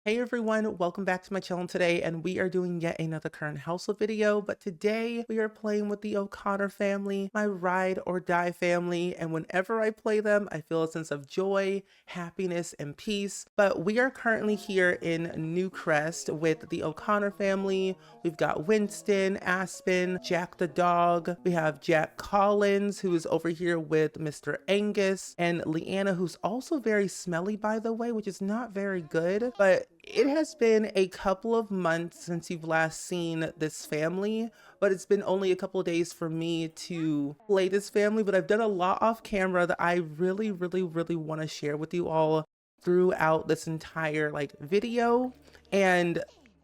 Hey everyone, welcome back to my channel today, and we are doing yet another current household video, but today we are playing with the O'Connor family, my ride or die family, and whenever I play them, I feel a sense of joy, happiness, and peace. But we are currently here in Newcrest with the O'Connor family. We've got Winston, Aspen, Jack the dog, we have Jack Collins, who is over here with Mr. Angus, and Leanna, who's also very smelly, by the way, which is not very good, but it has been a couple of months since you've last seen this family, but it's been only a couple of days for me to play this family, but I've done a lot off camera that I really want to share with you all throughout this entire video. And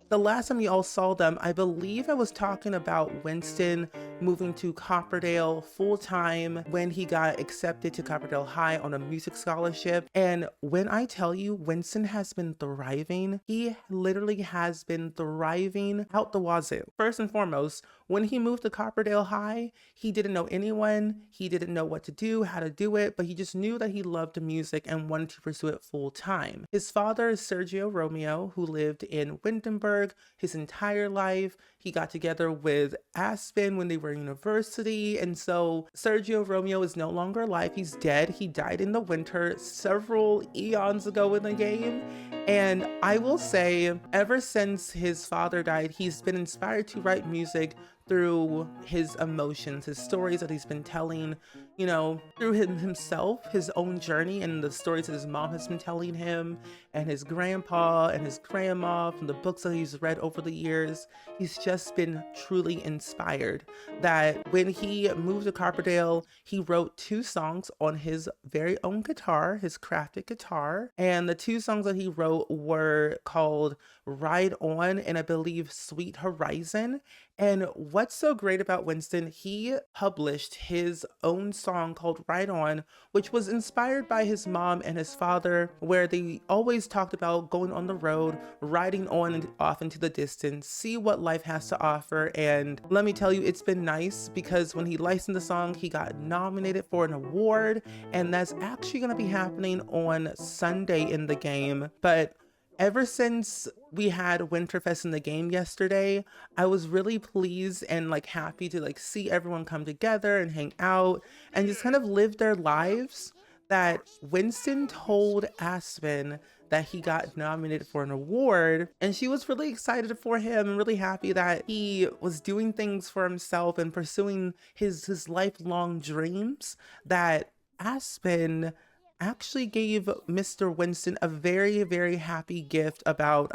the last time you all saw them, I believe I was talking about Winston moving to Copperdale full-time when he got accepted to Copperdale High on a music scholarship. And when I tell you Winston has been thriving, he literally has been thriving out the wazoo. First and foremost, when he moved to Copperdale High, he didn't know anyone, he didn't know what to do, how to do it, but he just knew that he loved music and wanted to pursue it full-time. His father is Sergio Romeo, who lived in Wittenberg his entire life. He got together with Aspen when they were in university, and so Sergio Romeo is no longer alive. He's dead. He died in the winter several eons ago in the game. And I will say, ever since his father died, he's been inspired to write music through his emotions, his stories that he's been telling, you know, through himself, his own journey, and the stories that his mom has been telling him, and his grandpa and his grandma, from the books that he's read over the years. He's just been truly inspired. That when he moved to Copperdale, he wrote 2 songs on his very own guitar, his crafted guitar, and the 2 songs that he wrote were called Ride On and I believe Sweet Horizon. And what's so great about Winston, he published his own song called Ride On, which was inspired by his mom and his father, where they always talked about going on the road, riding on and off into the distance, see what life has to offer. And let me tell you, it's been nice because when he licensed the song, he got nominated for an award, and that's actually going to be happening on Sunday in the game. But ever since we had Winterfest in the game yesterday, I was really pleased and happy to see everyone come together and hang out and just kind of live their lives. That Winston told Aspen that he got nominated for an award, and she was really excited for him and really happy that he was doing things for himself and pursuing his lifelong dreams. That Aspen actually gave Mr. Winston a very happy gift about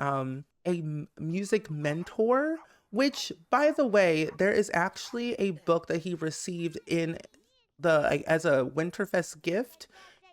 music mentor, which, by the way, there is actually a book that he received in as a Winterfest gift,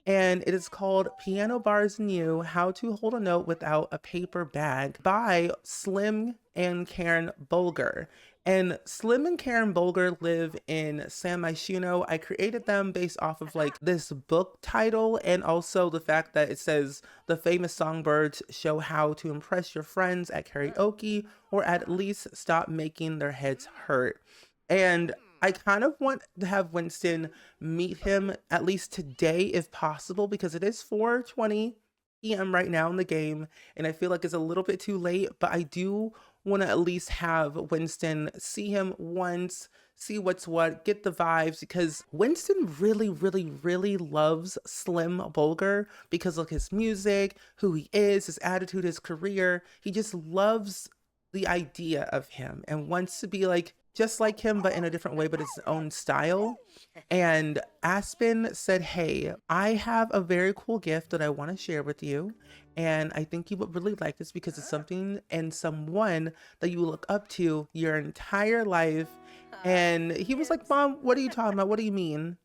and it is called Piano Bars and You: How to Hold a Note Without a Paper Bag by Slim and Karen Bolger. And Slim and Karen Bolger live in San Myshuno. I created them based off of this book title, and also the fact that it says the famous songbirds show how to impress your friends at karaoke, or at least stop making their heads hurt. And I kind of want to have Winston meet him at least today if possible, because it is 4:20 p.m. right now in the game, and I feel like it's a little bit too late, but I do want to at least have Winston see him once, see what's what, get the vibes, because Winston really loves Slim Bolger because of his music, who he is, his attitude, his career. He just loves the idea of him and wants to be just like him, but in a different way, but his own style. And Aspen said, hey, I have a very cool gift that I want to share with you, and I think you would really like this because it's something and someone that you look up to your entire life. And he was like, Mom, what are you talking about? What do you mean?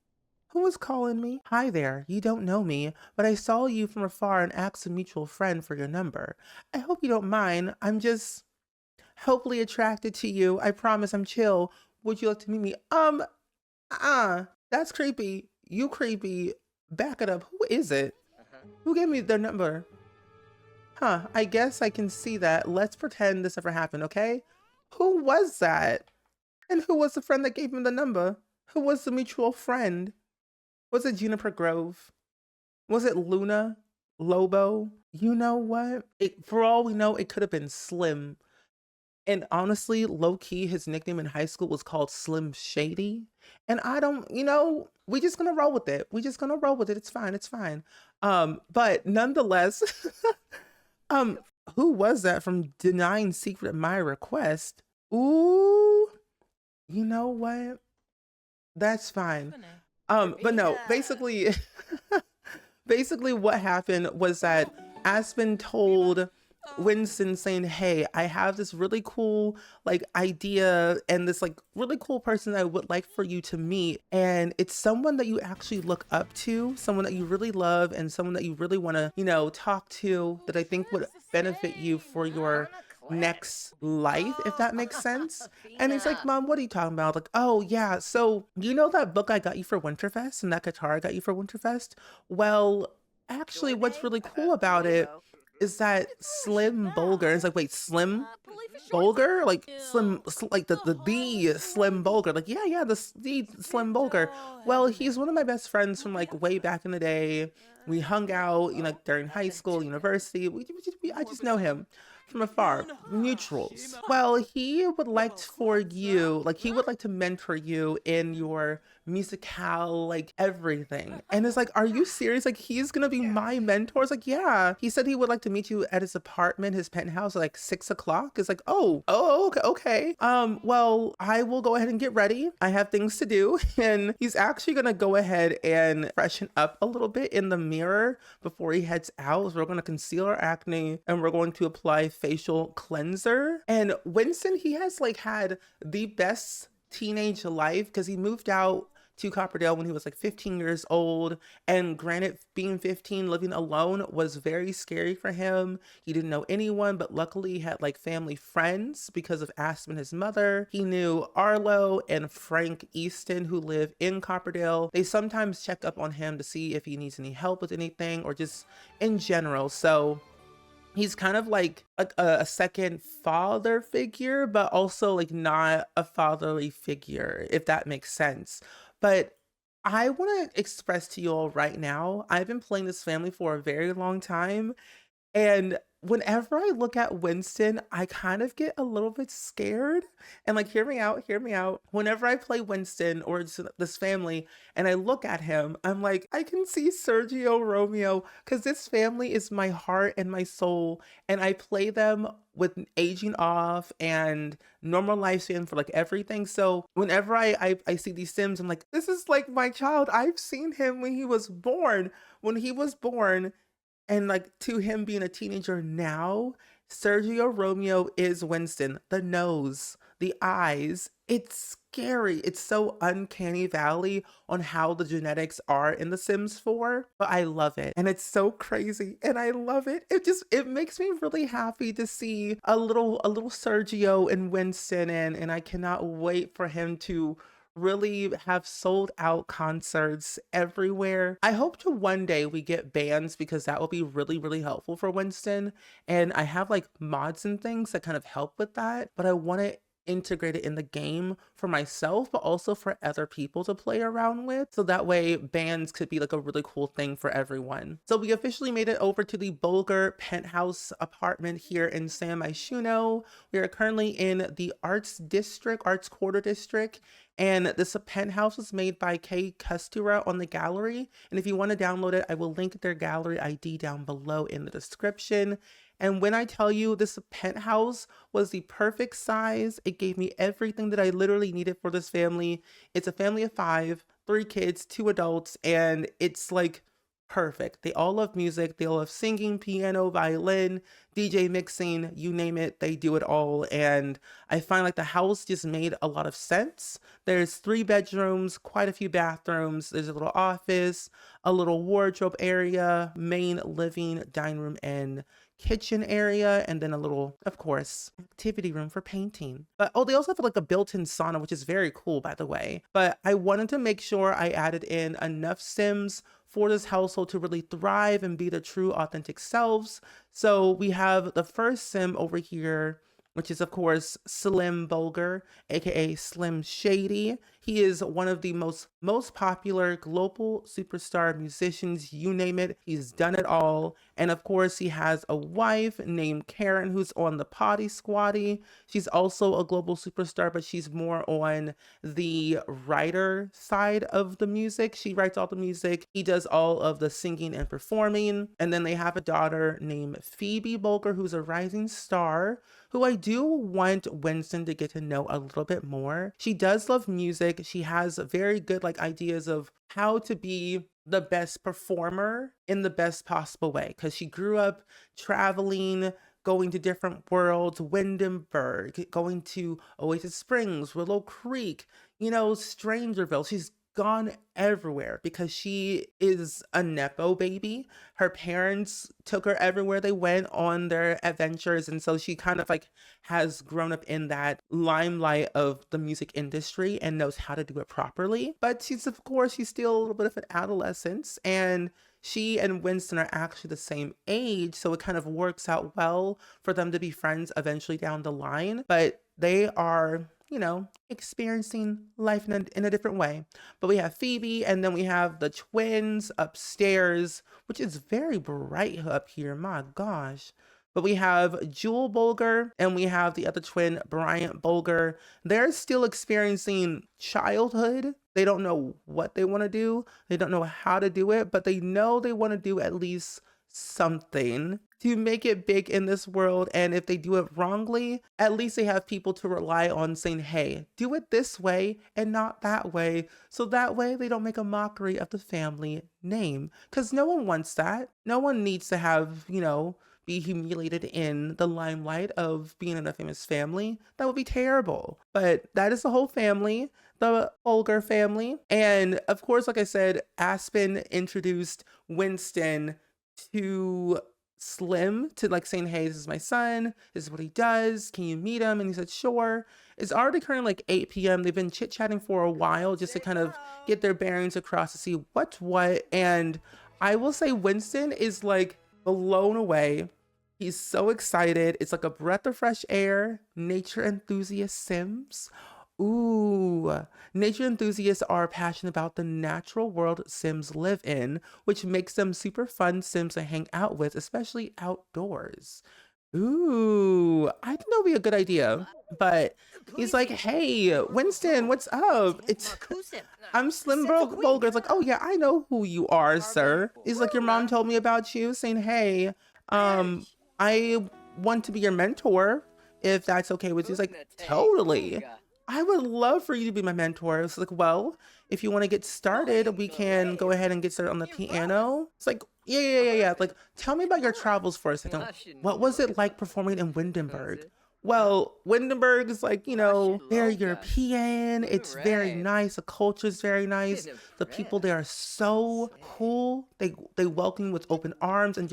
Who was calling me? Hi there, you don't know me, but I saw you from afar and asked a mutual friend for your number. I hope you don't mind. I'm just hopefully attracted to you. I promise I'm chill. Would you like to meet me? That's creepy. You creepy. Back it up. Who is it? Who gave me their number? Huh, I guess I can see that. Let's pretend this never happened, okay? Who was that? And who was the friend that gave him the number? Who was the mutual friend? Was it Juniper Grove? Was it Luna? Lobo. You know what? For all we know, it could have been Slim. And honestly, low key, his nickname in high school was called Slim Shady. And I don't, we just gonna roll with it. We just gonna roll with it. It's fine. It's fine. But nonetheless, um, who was that from denying secret my request? Ooh, you know what? That's fine. But no, basically, basically what happened was that Aspen told Winston saying, "Hey, I have this really cool like idea and this like really cool person I would like for you to meet. And it's someone that you actually look up to, someone that you really love, and someone that you really want to, talk to that I think would benefit you for your next life, if that makes sense." And he's like, "Mom, what are you talking about?" Like, "Oh yeah, so you know that book I got you for Winterfest and that guitar I got you for Winterfest? Well, actually what's really cool about it is that Slim Bulger." It's like, "Wait, Slim Bulger? Like like the Slim Bulger?" Like, "Yeah, the Slim Bulger. Well, he's one of my best friends from like way back in the day. We hung out, like during high school, university. I just know him from afar, mutuals. Well, he would like for you, like he would like to mentor you in your musical, like everything." And it's like, "Are you serious? Like he's gonna be my mentor?" It's like, "Yeah." He said he would like to meet you at his apartment, his penthouse at like 6 o'clock. It's like, oh, okay, okay. Well, I will go ahead and get ready. I have things to do." And he's actually gonna go ahead and freshen up a little bit in the mirror before he heads out. So we're gonna conceal our acne and we're going to apply facial cleanser. And Winston, he has like had the best teenage life because he moved out to Copperdale when he was like 15 years old. And granted, being 15, living alone was very scary for him. He didn't know anyone, but luckily he had like family friends because of Aspen, his mother. He knew Arlo and Frank Easton, who live in Copperdale. They sometimes check up on him to see if he needs any help with anything or just in general. So he's kind of like a second father figure, but also like not a fatherly figure, if that makes sense. But I want to express to you all right now, I've been playing this family for a very long time. And whenever I look at Winston, I kind of get a little bit scared. And like, hear me out, hear me out. Whenever I play Winston or this family and I look at him, I'm like, I can see Sergio Romeo because this family is my heart and my soul. And I play them with aging off and normal lifespan for like everything. So whenever I see these Sims, I'm like, this is like my child. I've seen him when he was born. When he was born, and like to him being a teenager now, Sergio Romeo is Winston. The nose, the eyes, it's scary. It's so uncanny valley on how the genetics are in The Sims 4, but I love it. And it's so crazy and I love it. It makes me really happy to see a little Sergio and Winston and I cannot wait for him to really have sold out concerts everywhere. I hope to one day we get bands because that will be really, really helpful for Winston. And I have like mods and things that kind of help with that, but I want to integrate it in the game for myself, but also for other people to play around with. So that way bands could be like a really cool thing for everyone. So we officially made it over to the Bulger penthouse apartment here in San Myshuno. We are currently in the Arts Quarter District. And this penthouse was made by kkustura on the gallery. And if you want to download it, I will link their gallery ID down below in the description. And when I tell you this penthouse was the perfect size, it gave me everything that I literally needed for this family. It's a family of 5, 3 kids, 2 adults, and it's like perfect. They all love music. They all love singing, piano, violin, DJ mixing, you name it, they do it all. And I find like the house just made a lot of sense. There's 3 bedrooms, quite a few bathrooms. There's a little office, a little wardrobe area, main living, dining room, and kitchen area, and then a little, of course, activity room for painting. But oh, they also have like a built-in sauna, which is very cool, by the way. But I wanted to make sure I added in enough Sims for this household to really thrive and be their true authentic selves. So we have the first Sim over here which is of course Slim Bulger, aka Slim Shady. He is one of the most popular global superstar musicians, you name it, he's done it all. And of course he has a wife named Karen who's on the Potty Squatty. She's also a global superstar, but she's more on the writer side of the music. She writes all the music, he does all of the singing and performing. And then they have a daughter named Phoebe Bulger who's a rising star, who I do want Winston to get to know a little bit more. She does love music. She has very good ideas of how to be the best performer in the best possible way, because she grew up traveling, going to different worlds, Windenburg, going to Oasis Springs, Willow Creek, Strangerville. She's gone everywhere because she is a Nepo baby. Her parents took her everywhere they went on their adventures. And so she kind of has grown up in that limelight of the music industry and knows how to do it properly. But she's still a little bit of an adolescent, and she and Winston are actually the same age. So it kind of works out well for them to be friends eventually down the line. But they are experiencing life in a different way. But we have Phoebe, and then we have the twins upstairs, which is very bright up here, my gosh. But we have Jewel Bulger, and we have the other twin, Bryant Bulger. They're still experiencing childhood. They don't know what they want to do. They don't know how to do it, but they know they want to do at least something to make it big in this world. And if they do it wrongly, at least they have people to rely on saying, hey, do it this way and not that way. So that way they don't make a mockery of the family name, because no one wants that. No one needs to have, be humiliated in the limelight of being in a famous family. That would be terrible. But that is the whole family, the Bulger family. And of course, like I said, Aspen introduced Winston to Slim, to saying, hey, this is my son, this is what he does, can you meet him? And he said, sure. It's already currently 8 p.m. They've been chit-chatting for a while just to kind of get their bearings across to see what's what. And I will say Winston is blown away. He's so excited. It's like a breath of fresh air. Nature enthusiast Sims. Ooh, nature enthusiasts are passionate about the natural world Sims live in, which makes them super fun Sims to hang out with, especially outdoors. Ooh, I think that would be a good idea. But he's like, hey, Winston, what's up? I'm Slim Bulger. It's like, oh yeah, I know who you are, sir. He's like, your mom told me about you, saying, hey, I want to be your mentor, if that's okay with you. He's like, totally. I would love for you to be my mentor. It's like, well, if you want to get started, we can go ahead and get started on the piano. It's like, yeah. Tell me about your travels for a second. What was it like performing in Windenburg? Well, Windenburg is very European. It's very nice. The culture is very nice. The people there are so cool. They welcome you with open arms and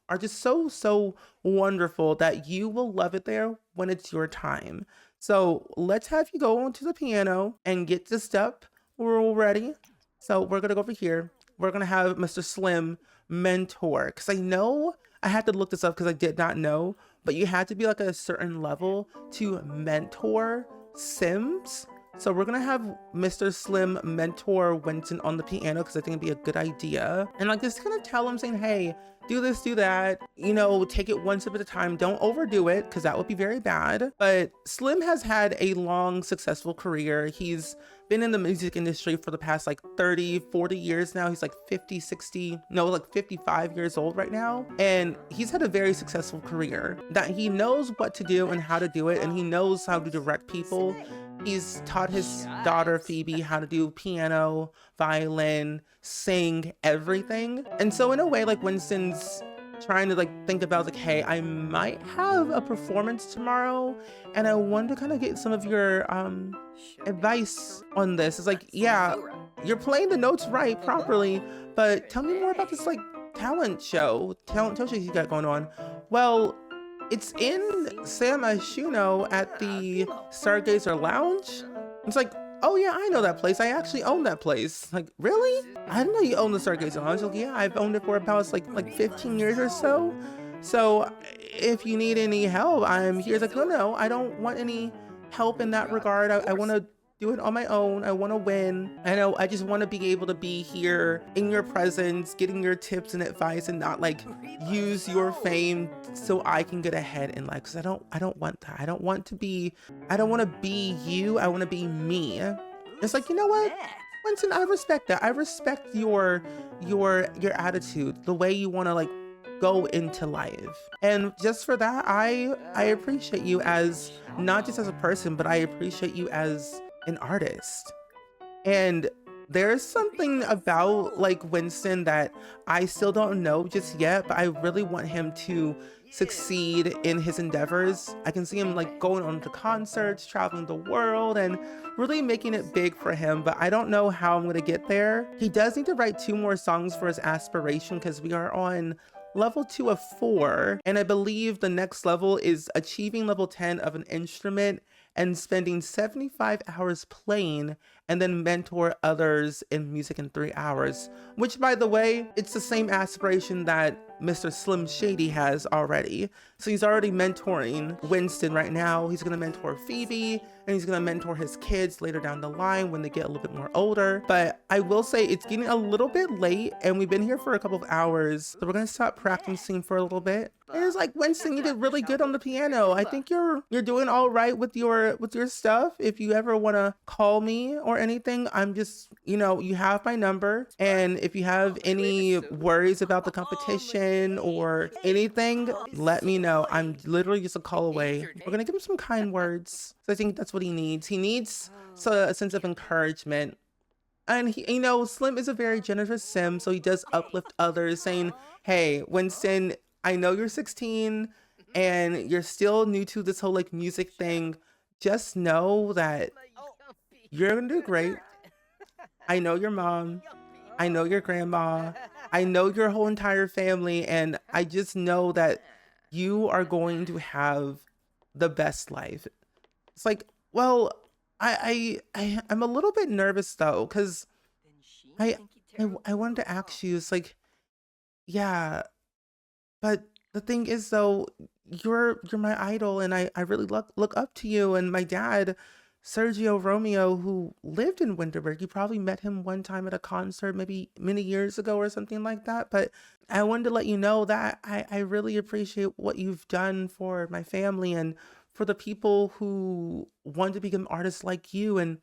are just so wonderful that you will love it there when it's your time. So let's have you go onto the piano and get this up. We're all ready. So we're going to go over here. We're going to have Mr. Slim mentor. Because I know I had to look this up because I did not know. But you had to be a certain level to mentor Sims. So we're going to have Mr. Slim mentor Winston on the piano because I think it'd be a good idea. And just kind of tell him saying, hey, do this, do that, take it one step at a time. Don't overdo it because that would be very bad. But Slim has had a long, successful career. He's been in the music industry for the past 30, 40 years now. He's 50, 60, no, 55 years old right now. And he's had a very successful career that he knows what to do and how to do it. And he knows how to direct people. He's taught his daughter Phoebe how to do piano, violin, sing, everything. And so in a way, Winston's trying to think about hey, I might have a performance tomorrow and I want to kind of get some of your advice on this. It's yeah, you're playing the notes right properly, but tell me more about this talent show you got going on. Well, it's in San Myshuno at the Stargazer Lounge. It's oh yeah, I know that place. I actually own that place. Really? I didn't know you own the Stargazer Lounge. Yeah, I've owned it for about 15 years or so. So if you need any help, I'm here. He's like, no, no, I don't want any help in that regard. I want to do it on my own. I want to win. I know I just want to be able to be here in your presence, getting your tips and advice, and not like use your fame so I can get ahead in life. Cause I don't want that. I don't want to be you. I want to be me. It's like, you know what? Winston, I respect that. I respect your attitude, the way you want to like go into life. And just for that, I appreciate you as not just as a person, but I appreciate you as an artist. And there's something about like Winston that I still don't know just yet, but I really want him to succeed in his endeavors. I can see him like going on to concerts, traveling the world, and really making it big for him, but I don't know how I'm gonna get there. He does need to write 2 more songs for his aspiration because we are on level 2 of 4, and I believe the next level is achieving level 10 of an instrument and spending 75 hours playing, and then mentor others in music in 3 hours, which by the way, it's the same aspiration that Mr. Slim Shady has already. So he's already mentoring Winston right now. He's gonna mentor Phoebe, and he's gonna mentor his kids later down the line when they get a little bit more older. But I will say it's getting a little bit late, and we've been here for a couple of hours, so we're gonna stop practicing for a little bit. And it's like, Winston, you did really good on the piano. I think you're doing all right with your stuff. If you ever want to call me or anything, I'm just, you know, you have my number. And if you have any worries about the competition or anything, let me know. I'm literally just a call away. We're gonna give him some kind words. So I think that's what he needs. He needs a sense of encouragement. And he, you know, Slim is a very generous sim, so he does uplift others, saying, hey, Winston, I know you're 16 and you're still new to this whole like music thing. Just know that you're gonna do great. I know your mom. I know your grandma. I know your whole entire family. And I just know that you are going to have the best life. It's like, well, I'm a little bit nervous though, because I wanted to ask you, it's like, yeah, but the thing is though, you're my idol and I really look up to you. And my dad, Sergio Romeo, who lived in Winterberg, you probably met him one time at a concert maybe many years ago or something like that. But I wanted to let you know that I really appreciate what you've done for my family and for the people who want to become artists like you. And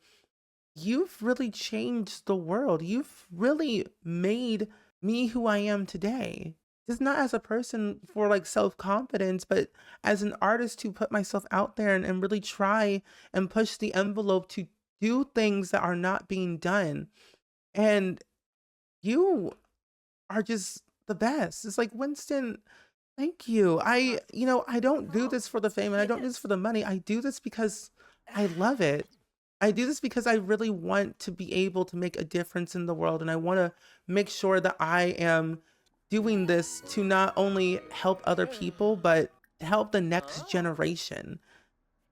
you've really changed the world. You've really made me who I am today. Just not as a person for like self-confidence, but as an artist to put myself out there and really try and push the envelope to do things that are not being done. And you are just the best. It's like, Winston, thank you. You know, I don't do this for the fame and I don't do this for the money. I do this because I love it. I do this because I really want to be able to make a difference in the world. And I want to make sure that I am doing this to not only help other people, but help the next generation.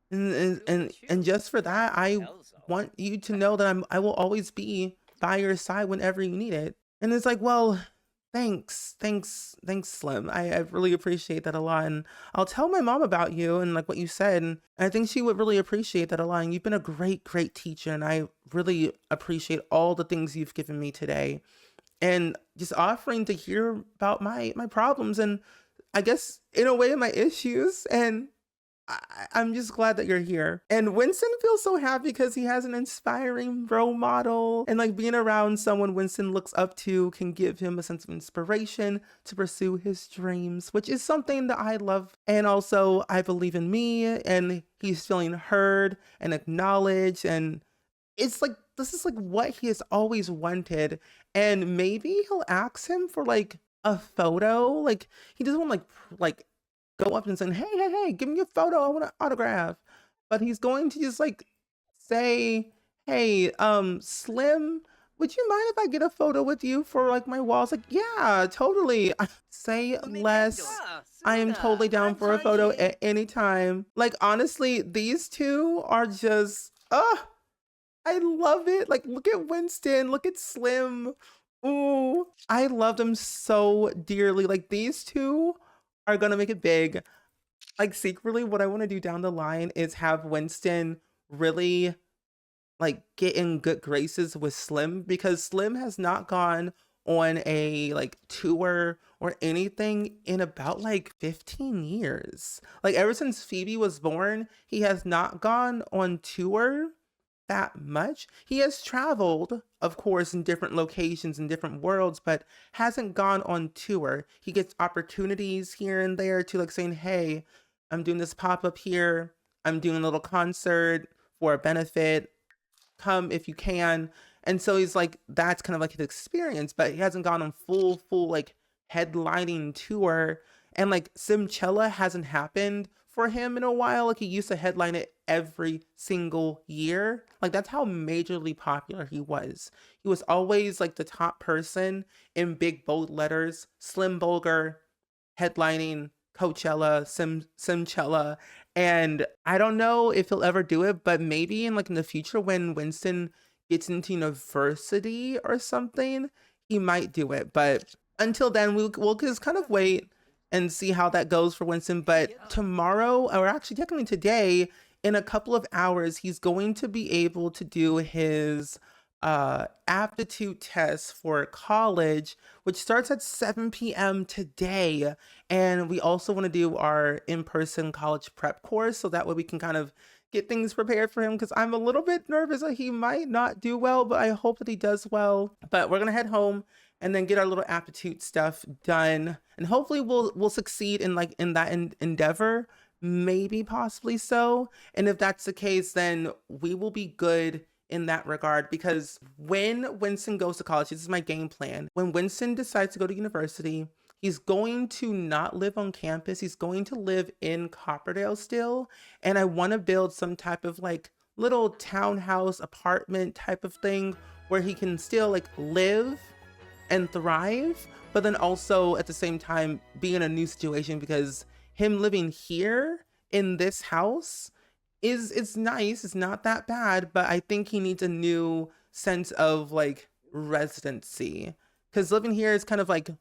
And just for that, I want you to know that I will always be by your side whenever you need it. And it's like, well, thanks, Slim. I really appreciate that a lot. And I'll tell my mom about you and like what you said. And I think she would really appreciate that a lot. And you've been a great teacher. And I really appreciate all the things you've given me today. And just offering to hear about my problems and I guess in a way my issues. And I'm just glad that you're here. And Winston feels so happy because he has an inspiring role model, and like being around someone Winston looks up to can give him a sense of inspiration to pursue his dreams, which is something that I love. And also I believe in me, and he's feeling heard and acknowledged, and it's like, this is like what he has always wanted. And maybe he'll ask him for like a photo. Like he doesn't want like go up and say, hey, give me a photo. I want an autograph. But he's going to just like say, hey, Slim, would you mind if I get a photo with you for like my walls? Like, yeah, totally. Say less. I am totally down for a photo at any time. Like, honestly, these two are just, I love it. Like, look at Winston, look at Slim. Ooh, I love them so dearly. Like, these two are gonna make it big. Like secretly, what I want to do down the line is have Winston really like get in good graces with Slim, because Slim has not gone on a like tour or anything in about like 15 years. Like ever since Phoebe was born, he has not gone on tour that much. He has traveled, of course, in different locations in different worlds, but hasn't gone on tour. He gets opportunities here and there to like saying, hey, I'm doing this pop-up here. I'm doing a little concert for a benefit, come if you can. And so he's like, that's kind of like his experience, but he hasn't gone on full like headlining tour. And like Simchella hasn't happened for him in a while. Like he used to headline it every single year. Like that's how majorly popular he was. He was always like the top person in big bold letters. Slim Bulger headlining Coachella, Simchella, and I don't know if he'll ever do it, but maybe in like in the future when Winston gets into university or something, he might do it. But until then, we'll just kind of wait and see how that goes for Winston. But tomorrow, or actually technically today, in a couple of hours, he's going to be able to do his aptitude test for college, which starts at 7 p.m. today. And we also want to do our in-person college prep course, so that way we can kind of get things prepared for him, because I'm a little bit nervous that he might not do well, but I hope that he does well. But we're gonna head home and then get our little aptitude stuff done, and hopefully we'll succeed in like in that endeavor, maybe possibly so. And if that's the case, then we will be good in that regard, because when Winston goes to college, this is my game plan. When Winston decides to go to university, he's going to not live on campus. He's going to live in Copperdale still. And I want to build some type of like little townhouse apartment type of thing where he can still like live and thrive, but then also at the same time be in a new situation, because him living here in this house is, it's nice, it's not that bad, but I think he needs a new sense of like residency, because living here is kind of like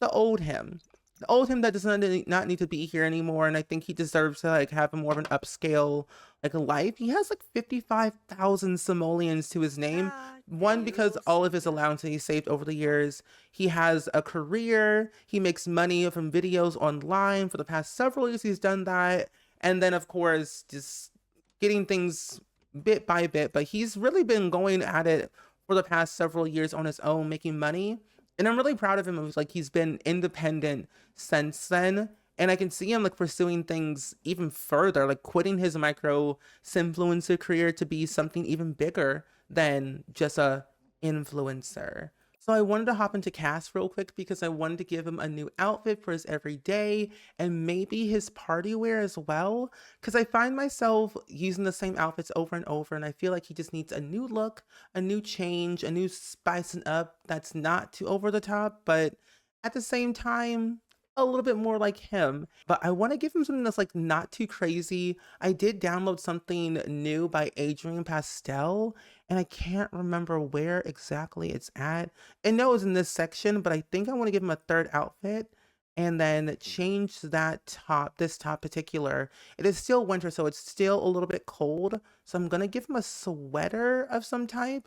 the old him. The old him that does not need to be here anymore, and I think he deserves to like have a more of an upscale like life. He has like 55,000 simoleons to his name. One, because all of his allowances he saved over the years. He has a career. He makes money from videos online. For the past several years, he's done that. And then, of course, just getting things bit by bit. But he's really been going at it for the past several years on his own, making money. And I'm really proud of him. It was like he's been independent since then. And I can see him like pursuing things even further, like quitting his micro influencer career to be something even bigger than just a influencer. So I wanted to hop into cast real quick because I wanted to give him a new outfit for his everyday and maybe his party wear as well. Because I find myself using the same outfits over and over, and I feel like he just needs a new look, a new change, a new spicing up that's not too over the top, but at the same time, a little bit more like him. But I want to give him something that's like not too crazy. I did download something new by Adrian Pastel, and I can't remember where exactly it's at. I know it's in this section, but I think I want to give him a third outfit and then change that top, this top particular. It is still winter, so it's still a little bit cold. So I'm gonna give him a sweater of some type.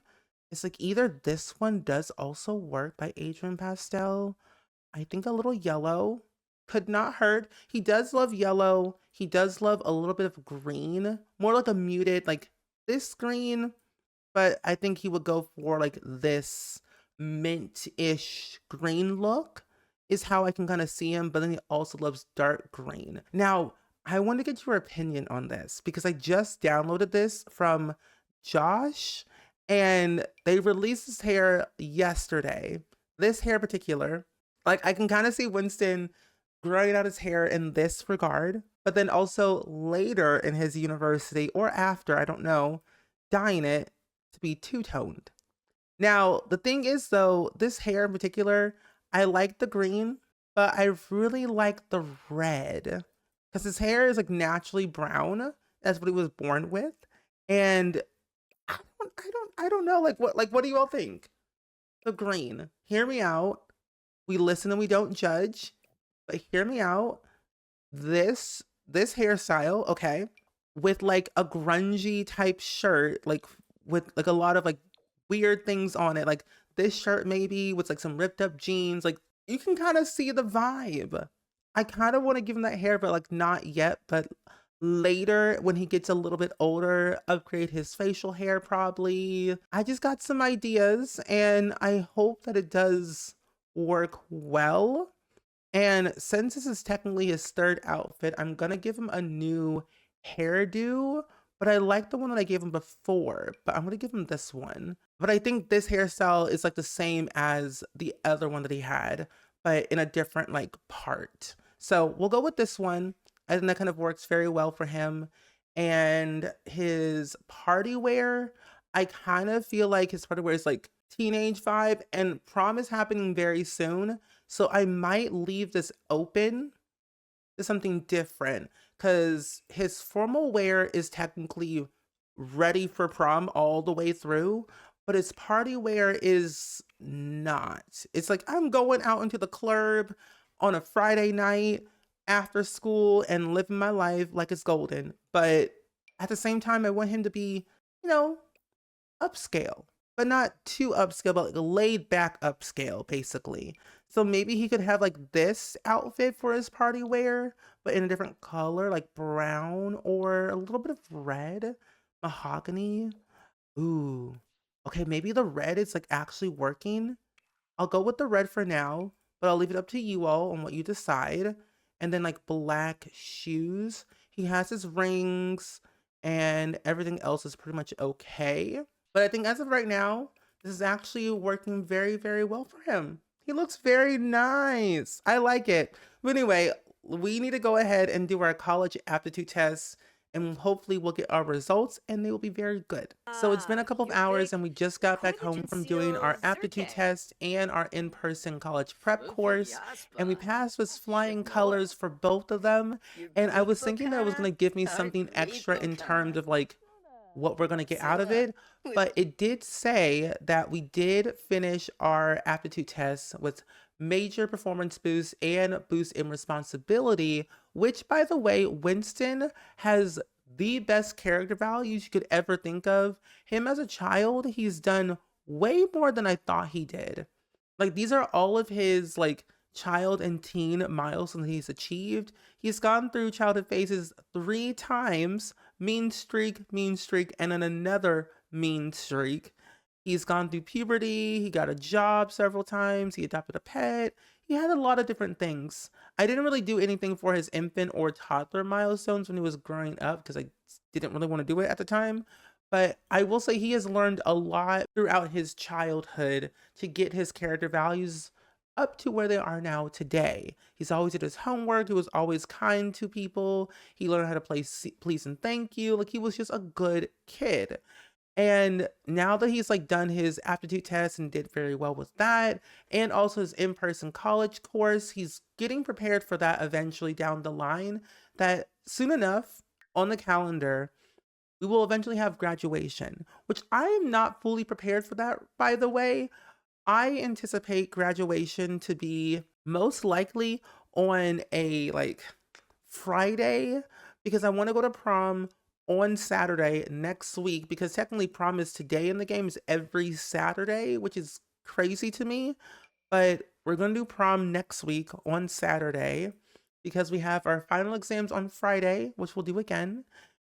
It's like either this one does also work by Adrian Pastel. I think a little yellow could not hurt. He does love yellow. He does love a little bit of green, more like a muted, like this green, but I think he would go for like this mint-ish green look is how I can kind of see him, but then he also loves dark green. Now, I want to get your opinion on this because I just downloaded this from Josh and they released his hair yesterday. This hair in particular, like I can kind of see Winston growing out his hair in this regard, but then also later in his university or after, I don't know, dyeing it to be two-toned. Now, the thing is though, this hair in particular, I like the green, but I really like the red because his hair is like naturally brown. That's what he was born with. And I don't know, like what do you all think? The green, hear me out. We listen and we don't judge, but hear me out. this hairstyle, okay, with like a grungy type shirt, like with like a lot of like weird things on it, like this shirt maybe with like some ripped up jeans, like you can kind of see the vibe. I kind of want to give him that hair, but like not yet, but later when he gets a little bit older, upgrade his facial hair probably. I just got some ideas and I hope that it does work well. And since this is technically his third outfit, I'm gonna give him a new hairdo, but I like the one that I gave him before, but I'm gonna give him this one. But I think this hairstyle is like the same as the other one that he had, but in a different like part. So we'll go with this one. I think that kind of works very well for him. And his party wear, I kind of feel like his party wear is like teenage vibe, and prom is happening very soon. So I might leave this open to something different because his formal wear is technically ready for prom all the way through, but his party wear is not. It's like I'm going out into the club on a Friday night after school and living my life like it's golden. But at the same time, I want him to be, you know, upscale, but not too upscale, but like a laid back upscale, basically. So maybe he could have like this outfit for his party wear, but in a different color, like brown or a little bit of red, mahogany. Ooh. Okay, maybe the red is like actually working. I'll go with the red for now, but I'll leave it up to you all on what you decide. And then like black shoes. He has his rings and everything else is pretty much okay. But I think as of right now, this is actually working very, very well for him. He looks very nice. I like it. But anyway, we need to go ahead and do our college aptitude tests and hopefully we'll get our results and they will be very good. So it's been a couple of You hours big and we just got back home from doing our aptitude zirke. test and our in-person college prep course, and we Jasper. passed with flying Shimoa. colors for both of them. You And I big was thinking that it was bokana. going to give me Our something great extra in terms bokana. of like what we're going to get out of Zilla. it, but it did say that we did finish our aptitude tests with major performance boost and boost in responsibility, which by the way, Winston has the best character values you could ever think of. Him as a child, he's done way more than I thought he did. Like these are all of his like child and teen milestones he's achieved. He's gone through childhood phases 3 times, mean streak, and then another mean streak. He's gone through puberty, he got a job several times, he adopted a pet, he had a lot of different things. I didn't really do anything for his infant or toddler milestones when he was growing up because I didn't really want to do it at the time. But I will say he has learned a lot throughout his childhood to get his character values up to where they are now today. He's always did his homework, he was always kind to people, he learned how to play please and thank you. Like he was just a good kid. And now that he's like done his aptitude test and did very well with that, and also his in-person college course, he's getting prepared for that eventually down the line, that soon enough on the calendar, we will eventually have graduation, which I am not fully prepared for that, by the way. I anticipate graduation to be most likely on a like Friday because I want to go to prom on Saturday next week because technically prom is today in the game is every Saturday, which is crazy to me. But we're going to do prom next week on Saturday because we have our final exams on Friday, which we'll do again.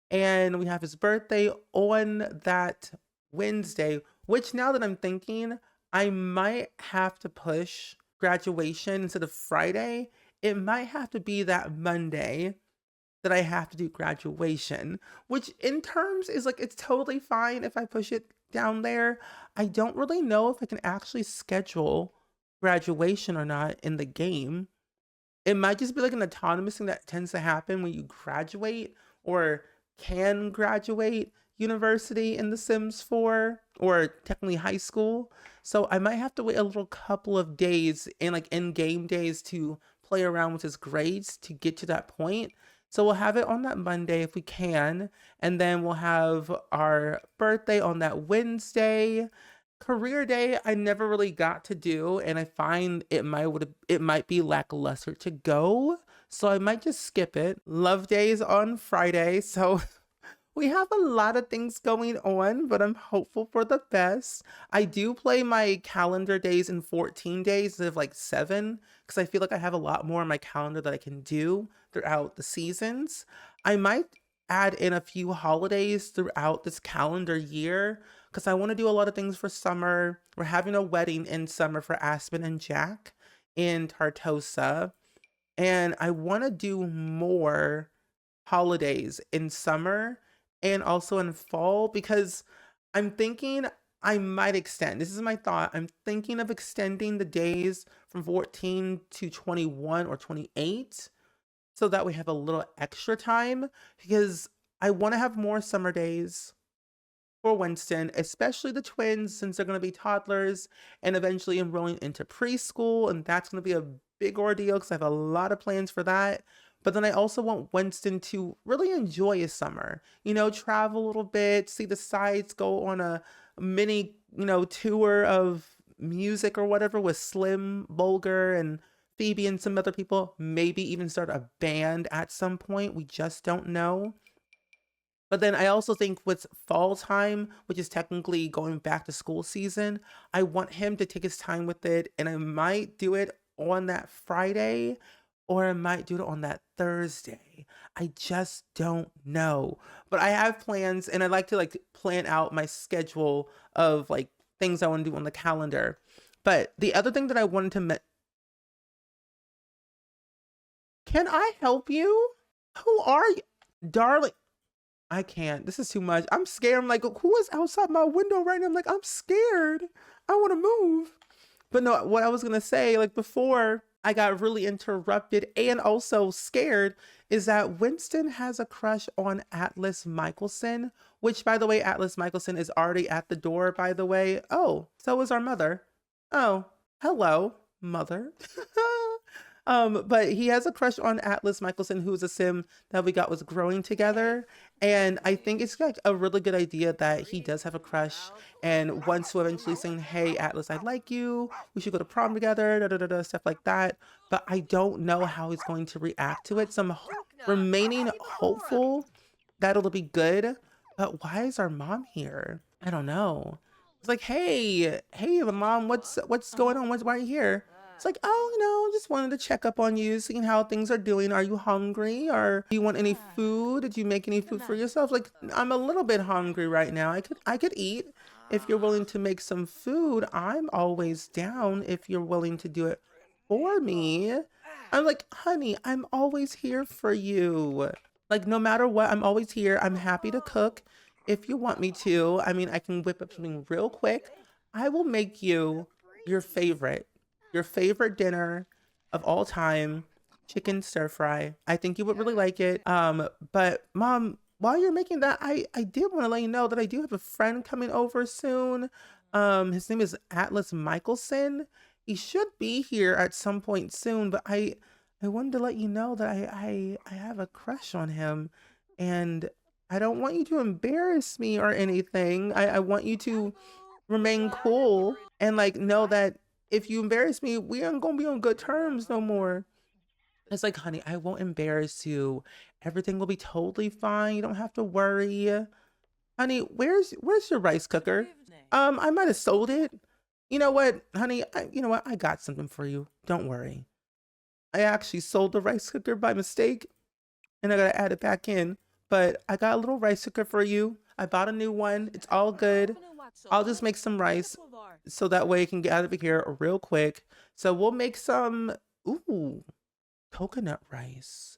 And we have his birthday on that Wednesday, which now that I'm thinking, I might have to push graduation instead of Friday. It might have to be that Monday that I have to do graduation, which in terms is like, it's totally fine if I push it down there. I don't really know if I can actually schedule graduation or not in the game. It might just be like an autonomous thing that tends to happen when you graduate or can graduate university in The Sims 4 or technically high school. So I might have to wait a little couple of days and like in game days to play around with his grades to get to that point. So we'll have it on that Monday if we can, and then we'll have our birthday on that Wednesday. Career day I never really got to do, and I find it might be lackluster to go So I might just skip it. Love Day is on Friday, so we have a lot of things going on, but I'm hopeful for the best. I do play my calendar days in 14 days instead of like 7, because I feel like I have a lot more on my calendar that I can do throughout the seasons. I might add in a few holidays throughout this calendar year because I want to do a lot of things for summer. We're having a wedding in summer for Aspen and Jack in Tartosa, and I want to do more holidays in summer and also in fall because I'm thinking I might extend. This is my thought. I'm thinking of extending the days from 14 to 21 or 28 so that we have a little extra time because I want to have more summer days for Winston, especially the twins, since they're going to be toddlers and eventually enrolling into preschool. And that's going to be a big ordeal because I have a lot of plans for that. But then I also want Winston to really enjoy his summer, travel a little bit, see the sights, go on a mini, tour of music or whatever with Slim, Bulger, and Phoebe and some other people. Maybe even start a band at some point. We just don't know. But then I also think with fall time, which is technically going back to school season, I want him to take his time with it. And I might do it on that Friday or I might do it on that Thursday. I just don't know. But I have plans and I like to plan out my schedule of things I want to do on the calendar. But the other thing that I wanted to can I help you? Who are you? Darling. I can't. This is too much. I'm scared. I'm like, who is outside my window right now? I'm like, I'm scared. I want to move. But no, what I was going to say, before I got really interrupted and also scared, is that Winston has a crush on Atlas Michelson, which, by the way, Atlas Michelson is already at the door, by the way. Oh, so is our mother. Oh, hello, mother. But he has a crush on Atlas Michelson, who is a sim that we got was growing together. And I think it's a really good idea that he does have a crush and wants to eventually saying, hey, Atlas, I like you. We should go to prom together, stuff like that. But I don't know how he's going to react to it. So I'm remaining hopeful that it'll be good. But why is our mom here? I don't know. It's like, hey, mom, what's going on? Why are you here? It's like, oh, just wanted to check up on you, seeing how things are doing. Are you hungry or do you want any food? Did you make any food for yourself? I'm a little bit hungry right now. I could eat. If you're willing to make some food, I'm always down if you're willing to do it for me. I'm like, honey, I'm always here for you. No matter what, I'm always here. I'm happy to cook if you want me to. I mean, I can whip up something real quick. I will make you your favorite dinner of all time, chicken stir fry. I think you would really like it. But mom, while you're making that, I did want to let you know that I do have a friend coming over soon. His name is Atlas Michelson. He should be here at some point soon, but I wanted to let you know that I have a crush on him and I don't want you to embarrass me or anything. I want you to remain cool and know that if you embarrass me, we aren't gonna be on good terms no more. It's like, honey, I won't embarrass you. Everything will be totally fine. You don't have to worry. Honey, where's your rice cooker? I might have sold it. You know what, honey? You know what? I got something for you. Don't worry. I actually sold the rice cooker by mistake, and I gotta add it back in. But I got a little rice cooker for you. I bought a new one. It's all good. I'll just make some rice so that way I can get out of here real quick. So we'll make some, coconut rice.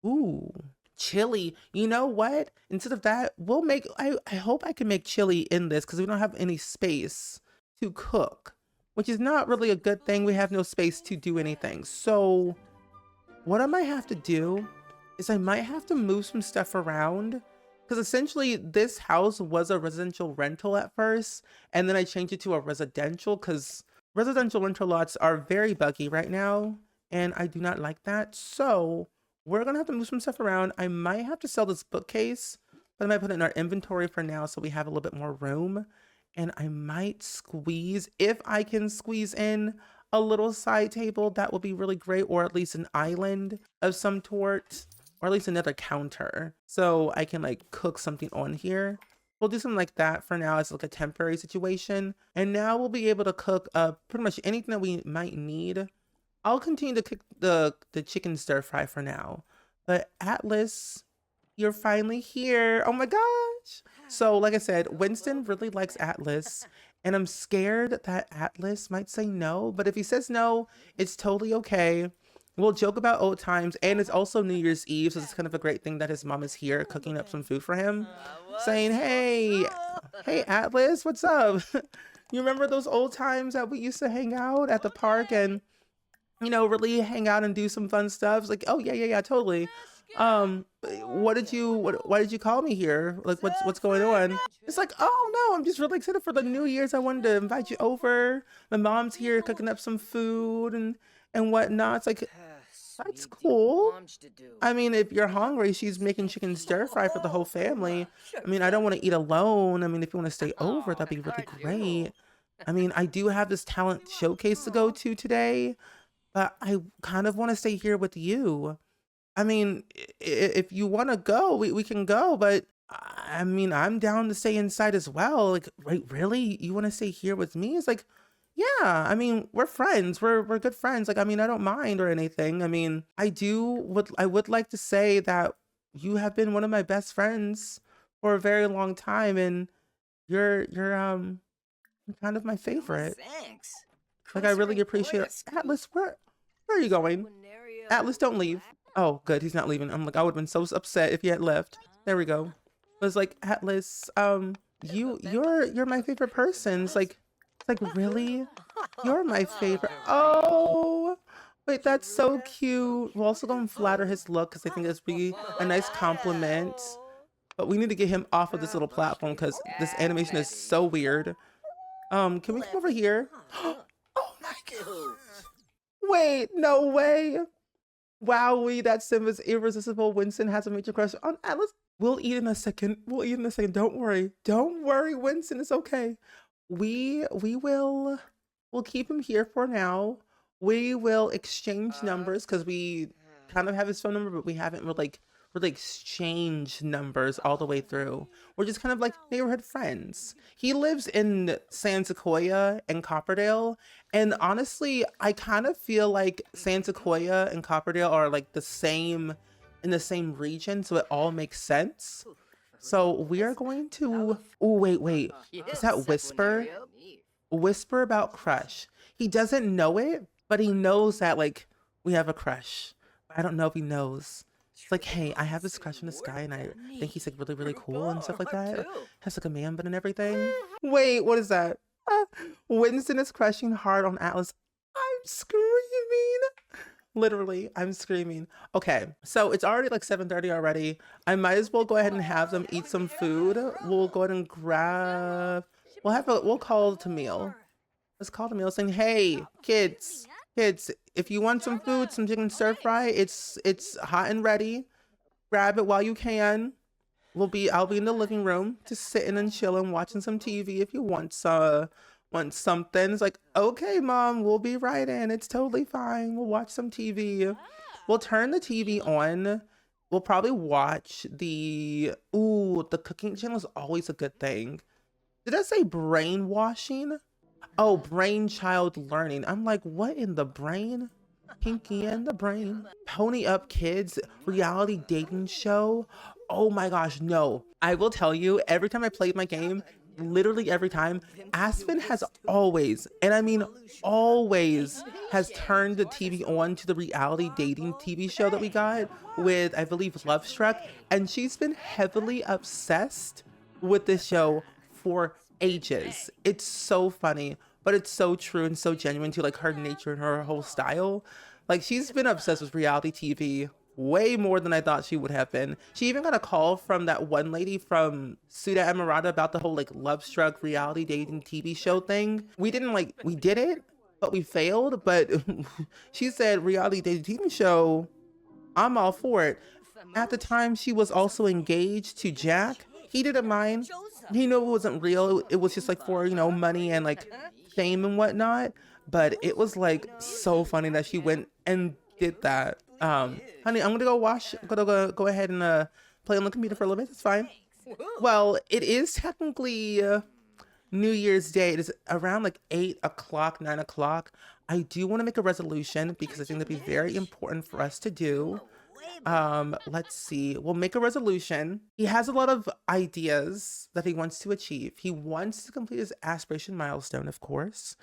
Ooh, chili. You know what? Instead of that, we'll make, I hope I can make chili in this because we don't have any space to cook, which is not really a good thing. We have no space to do anything. So what I might have to do is I might have to move some stuff around. Because essentially this house was a residential rental at first, and then I changed it to a residential because residential rental lots are very buggy right now, and I do not like that. So we're going to have to move some stuff around. I might have to sell this bookcase, but I might put it in our inventory for now so we have a little bit more room. And I might squeeze, if I can squeeze in a little side table, that would be really great, or at least an island of some sort, or at least another counter, so I can like cook something on here. We'll do something like that for now as like a temporary situation. And now we'll be able to cook pretty much anything that we might need. I'll continue to cook the chicken stir fry for now. But Atlas, you're finally here. Oh my gosh. So like I said, Winston really likes Atlas. And I'm scared that Atlas might say no. But if he says no, it's totally okay. We'll joke about old times, and it's also New Year's Eve, so it's kind of a great thing that his mom is here cooking up some food for him, saying, hey Atlas, what's up? You remember those old times that we used to hang out at the park and, you know, really hang out and do some fun stuff? It's like, oh yeah, totally. Why did you call me here? Like, what's going on? It's like, oh no, I'm just really excited for the New Year's. I wanted to invite you over. My mom's here cooking up some food and whatnot. It's like, that's cool. I mean, if you're hungry, she's making chicken stir fry for the whole family. I mean, I don't want to eat alone. I mean, if you want to stay over, that'd be really great. I mean, I do have this talent showcase to go to today, but I kind of want to stay here with you. I mean, if you want to go, we can go, but I mean, I'm down to stay inside as well. Like, wait, really? You want to stay here with me? It's like, yeah, I mean, we're friends. We're good friends. Like, I mean, I don't mind or anything. I mean, I would like to say that you have been one of my best friends for a very long time, and you're kind of my favorite. Thanks. Like, I really appreciate it. Atlas, where are you going? Atlas, don't leave. Oh, good, he's not leaving. I'm like, I would have been so upset if he had left. There we go. I was like, Atlas, you're my favorite person. It's like really? You're my favorite. Oh, wait, that's so cute. We'll also go and flatter his look because I think that's really a nice compliment. But we need to get him off of this little platform because this animation is so weird. Can we come over here? Oh my god. Wait, no way. Wowee, that sim is irresistible. Winston has a major crush on Atlas. We'll eat in a second. Don't worry. Don't worry, Winston. It's okay. We'll keep him here for now. We will exchange numbers because we kind of have his phone number, but we haven't really exchanged numbers all the way through. We're just kind of like neighborhood friends. He lives in San Sequoia and Copperdale, and honestly, I kind of feel like San Sequoia and Copperdale are like in the same region, so it all makes sense. So we are going to, oh wait, is that Whisper? Whisper about crush. He doesn't know it, but he knows that like we have a crush. I don't know if he knows. It's like, hey, I have this crush on this guy and I think he's like really cool and stuff like that. Has like a man bun and everything. Wait, what is that? Winston is crushing hard on Atlas. I'm screaming. Literally, I'm screaming. Okay, so it's already like 7:30 already. I might as well go ahead and have them eat some food. We'll go ahead and grab, we'll call it a meal. Let's call it a meal saying, hey, kids, if you want some food, some chicken stir fry, it's hot and ready. Grab it while you can. I'll be in the living room, just sitting and chilling, watching some TV if you want something. It's like, okay, mom, we'll be right in. It's totally fine. We'll watch some TV. We'll turn the TV on. We'll probably watch the cooking channel is always a good thing. Did I say brainwashing? Oh, brainchild learning. I'm like, what in the brain? Pinky and the brain. Pony Up Kids reality dating show. Oh my gosh, no. I will tell you, every time I played my game, literally every time, Aspen has always, and I mean always, has turned the TV on to the reality dating TV show that we got with, I believe, Love Struck, and she's been heavily obsessed with this show for ages. It's so funny, but it's so true and so genuine to like her nature and her whole style. Like, she's been obsessed with reality TV way more than I thought she would have been. She even got a call from that one lady from Suda Emirata about the whole like Love Struck reality dating TV show thing. We did it, but we failed. But she said reality dating TV show, I'm all for it. At the time, she was also engaged to Jack. He didn't mind. He knew it wasn't real. It was just like for, you know, money and like fame and whatnot. but it was like so funny that she went and did that. Honey, I'm gonna go wash. I'm gonna go ahead and play on the computer for a little bit. It's fine. Well, it is technically New Year's Day. It is around like 8 o'clock, 9 o'clock. I do want to make a resolution because I think that'd be very important for us to do. Let's see. We'll make a resolution. He has a lot of ideas that he wants to achieve. He wants to complete his aspiration milestone, of course.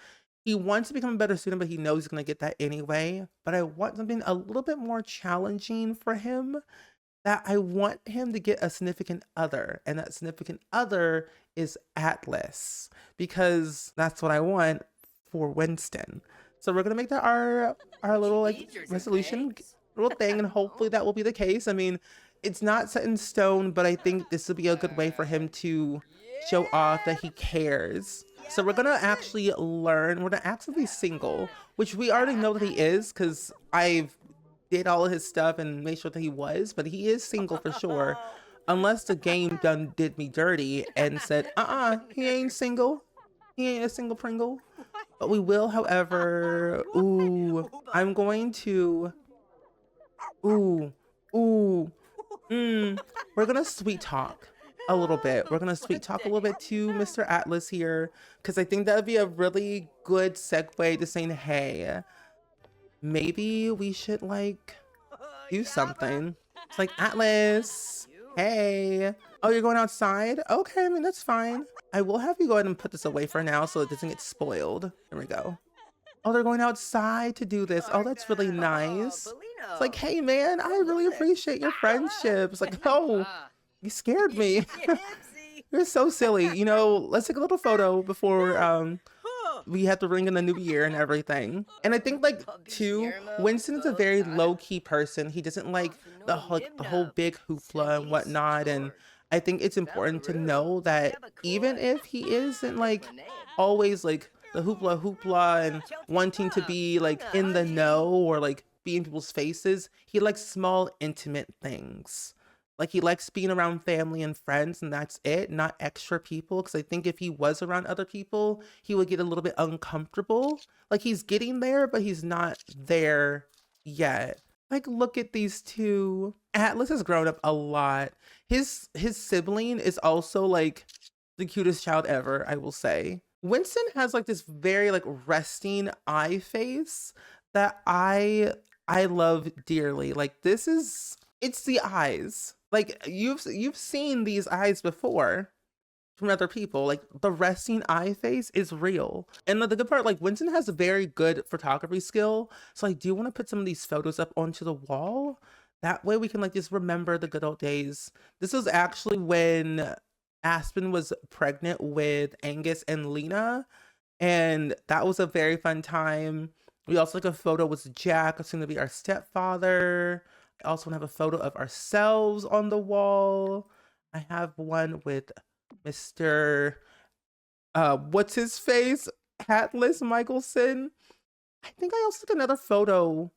He wants to become a better student, but he knows he's going to get that anyway. But I want something a little bit more challenging for him, that I want him to get a significant other. And that significant other is Atlas, because that's what I want for Winston. So we're going to make that our little like resolution little thing, and hopefully that will be the case. I mean, it's not set in stone, but I think this will be a good way for him to show off that he cares. So we're gonna actually learn, we're gonna ask if he's single, which we already know that he is because I've did all of his stuff and made sure that he was, but he is single for sure. Unless the game did me dirty and said, he ain't single. He ain't a single Pringle. But we will, however, I'm going to, we're gonna sweet talk a little bit. We're gonna sweet talk a little bit to Mr. Atlas here, because I think that'd be a really good segue to saying, hey, maybe we should like do something. It's like, Atlas, hey. Oh, you're going outside? Okay, I mean, that's fine. I will have you go ahead and put this away for now so it doesn't get spoiled. There we go. Oh, they're going outside to do this. Oh, that's really nice. It's like, hey, man, I really appreciate your friendship. It's like, oh, you scared me. You're so silly. You know, let's take a little photo before we have to ring in the new year and everything. And I think, like, too, Winston is a very low-key person. He doesn't like the whole big hoopla and whatnot. And I think it's important to know that even if he isn't, like, always, like, the hoopla and wanting to be, like, in the know or, like, be in people's faces, he likes small, intimate things. Like, he likes being around family and friends, and that's it, not extra people. Because I think if he was around other people, he would get a little bit uncomfortable. Like, he's getting there, but he's not there yet. Like, look at these two. Atlas has grown up a lot. His sibling is also, like, the cutest child ever, I will say. Winston has, like, this very, like, resting eye face that I love dearly. Like, it's the eyes. Like, you've seen these eyes before from other people. Like, the resting eye face is real. And the good part, like, Winston has a very good photography skill. So I do want to put some of these photos up onto the wall. That way we can, like, just remember the good old days. This was actually when Aspen was pregnant with Angus and Lena. And that was a very fun time. We also took a photo with Jack, who's going to be our stepfather. I also have a photo of ourselves on the wall. I have one with Mr. What's his face? Atlas Michelson. I think I also took another photo.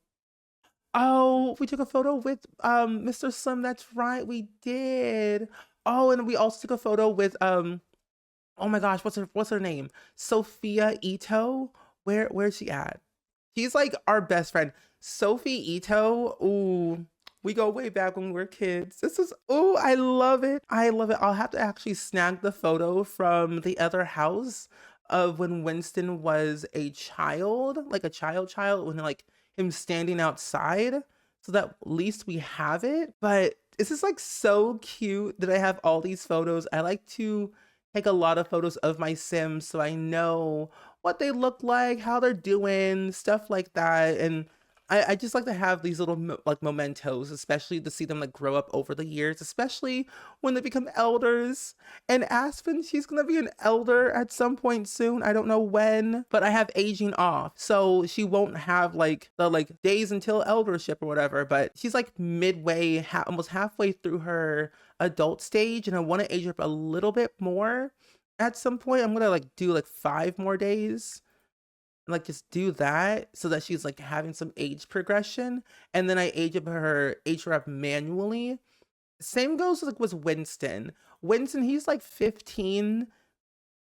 Oh, we took a photo with Mr. Slim. That's right, we did. Oh, and we also took a photo with oh my gosh, what's her name? Sophia Ito. Where's she at? She's like our best friend. Sophie Ito. Ooh, we go way back when we were kids. This is, ooh, I love it. I love it. I'll have to actually snag the photo from the other house of when Winston was a child, like a child, when like him standing outside, so that at least we have it. But this is like so cute that I have all these photos. I like to take a lot of photos of my Sims so I know what they look like, how they're doing, stuff like that. And I just like to have these little like mementos, especially to see them like grow up over the years, especially when they become elders. And Aspen, she's gonna be an elder at some point soon. I don't know when, but I have aging off, so she won't have like the like days until eldership or whatever. But she's like midway, almost halfway through her adult stage, and I want to age her up a little bit more. At some point, I'm gonna like do like 5 more days. Like just do that so that she's like having some age progression, and then I age her up manually. Same goes like with Winston. He's like 16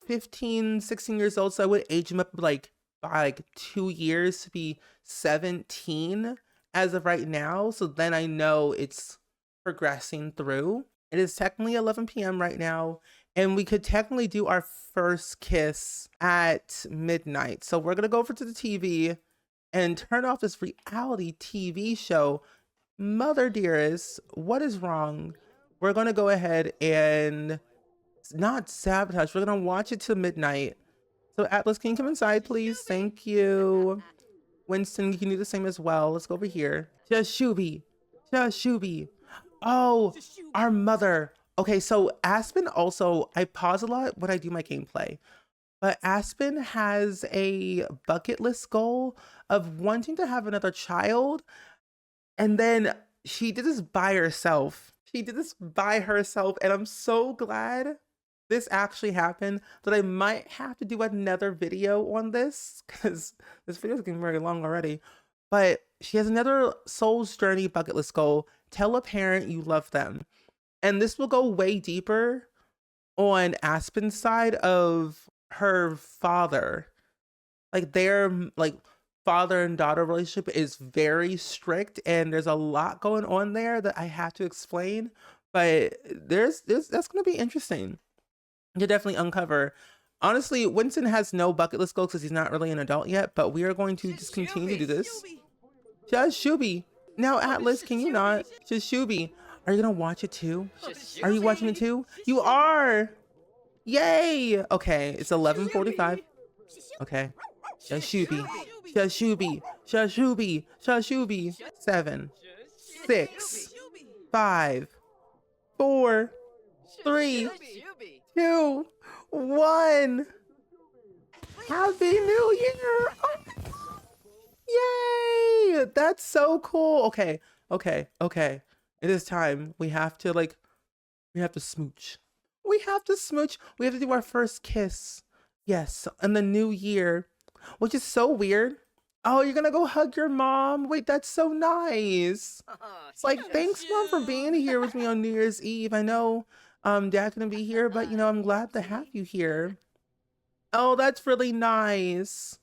years old, so I would age him up like by like 2 years to be 17 as of right now. So then I know it's progressing through. It is technically 11 p.m. right now, and we could technically do our first kiss at midnight. So we're gonna go over to the TV and turn off this reality TV show. Mother dearest, what is wrong? We're gonna go ahead and not sabotage. We're gonna watch it till midnight. So Atlas, can you come inside, please? Thank you. Winston, you can do the same as well. Let's go over here. Just Shuby. Just Shuby. Oh, our mother. Okay, so Aspen also, I pause a lot when I do my gameplay, but Aspen has a bucket list goal of wanting to have another child. And then she did this by herself. She did this by herself. And I'm so glad this actually happened that I might have to do another video on this because this video is getting very long already. But she has another soul's journey bucket list goal. Tell a parent you love them. And this will go way deeper on Aspen's side of her father. Like their father and daughter relationship is very strict, and there's a lot going on there that I have to explain. But there's that's gonna be interesting to definitely uncover. Honestly, Winston has no bucket list goals because he's not really an adult yet, but we are going to just continue to do this. Just Shuby. Now, Atlas, can you not? Just Shuby. Are you gonna watch it too? Are you watching it too? You are! Yay! Okay, it's 11:45. Okay. Shashubi. Shashubi. Shashubi. Shashubi. 7, 6, 5, 4, 3, 2, 1. Happy New Year! Oh, yay! That's so cool. Okay. It is time. We have to smooch. We have to smooch. We have to do our first kiss. Yes, in the new year, which is so weird. Oh, you're gonna go hug your mom? Wait, that's so nice. It's like, thanks, mom, for being here with me on New Year's Eve. I know dad couldn't be here, but I'm glad to have you here. Oh, that's really nice.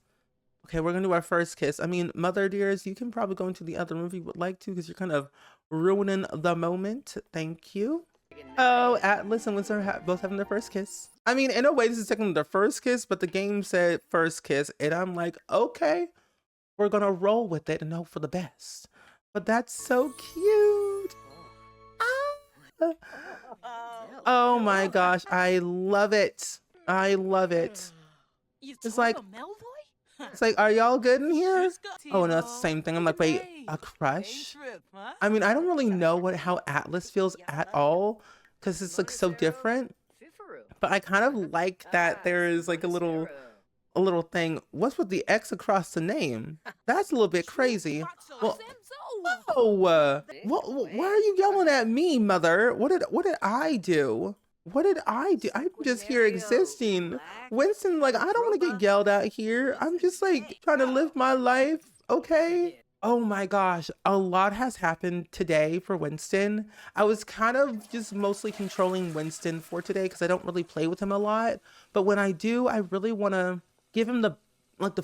Okay, we're gonna do our first kiss. I mean, mother dears, you can probably go into the other room if you would like to, because you're kind of ruining the moment. Thank you. Oh, Atlas and Winston both having their first kiss. I mean, in a way, this is technically their first kiss, but the game said first kiss, and I'm like, okay, we're gonna roll with it and hope for the best. But that's so cute. Ah. Oh my gosh, I love it. I love it. It's like, are y'all good in here? Oh no, it's the same thing. I'm like, wait, a crush? I mean, I don't really know how Atlas feels at all, because it's like so different. But I kind of like that there is like a little thing. What's with the X across the name? That's a little bit crazy. Well, oh, why are you yelling at me, mother? What did I do? What did I do? I'm just here existing. Winston, like, I don't want to get yelled at here. I'm just like trying to live my life, okay? Oh my gosh, a lot has happened today for Winston. I was kind of just mostly controlling Winston for today because I don't really play with him a lot. But when I do, I really want to give him the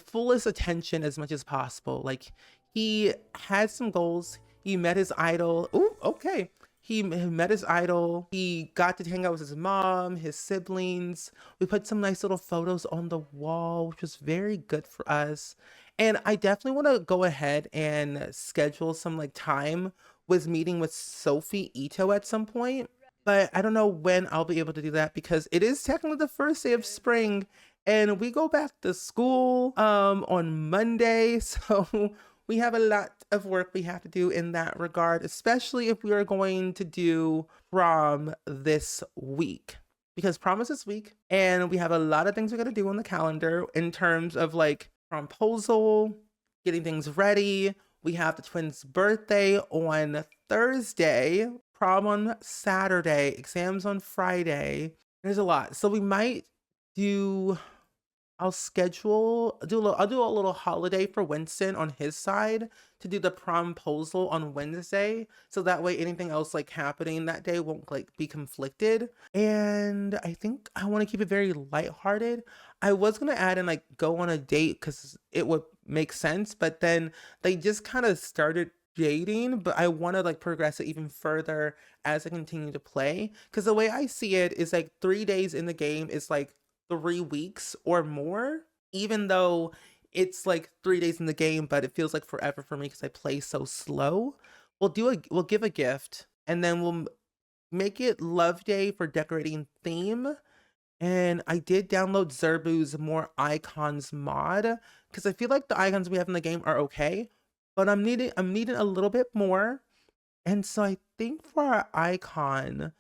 fullest attention as much as possible. Like, he had some goals. He met his idol. Ooh, okay. He met his idol. He got to hang out with his mom, his siblings. We put some nice little photos on the wall, which was very good for us. And I definitely want to go ahead and schedule some time with meeting with Sophie Ito at some point. But I don't know when I'll be able to do that because it is technically the first day of spring and we go back to school on Monday. So we have a lot of work we have to do in that regard, especially if we are going to do prom this week, because prom is this week and we have a lot of things we got to do on the calendar in terms of promposal, getting things ready. We have the twins' birthday on Thursday, prom on Saturday, exams on Friday. There's a lot. So we might do I'll do a little holiday for Winston on his side to do the promposal on Wednesday. So that way anything else like happening that day won't like be conflicted. And I think I want to keep it very lighthearted. I was gonna add in like go on a date because it would make sense, but then they just kind of started dating, but I want to like progress it even further as I continue to play. Because the way I see it is like 3 days in the game is like 3 weeks or more, even though it's like 3 days in the game, but it feels like forever for me because I play so slow. We'll give a gift and then we'll make it Love Day for decorating theme. And I did download Zerbu's More Icons mod because I feel like the icons we have in the game are okay, but I'm needing a little bit more. And so I think for our icon,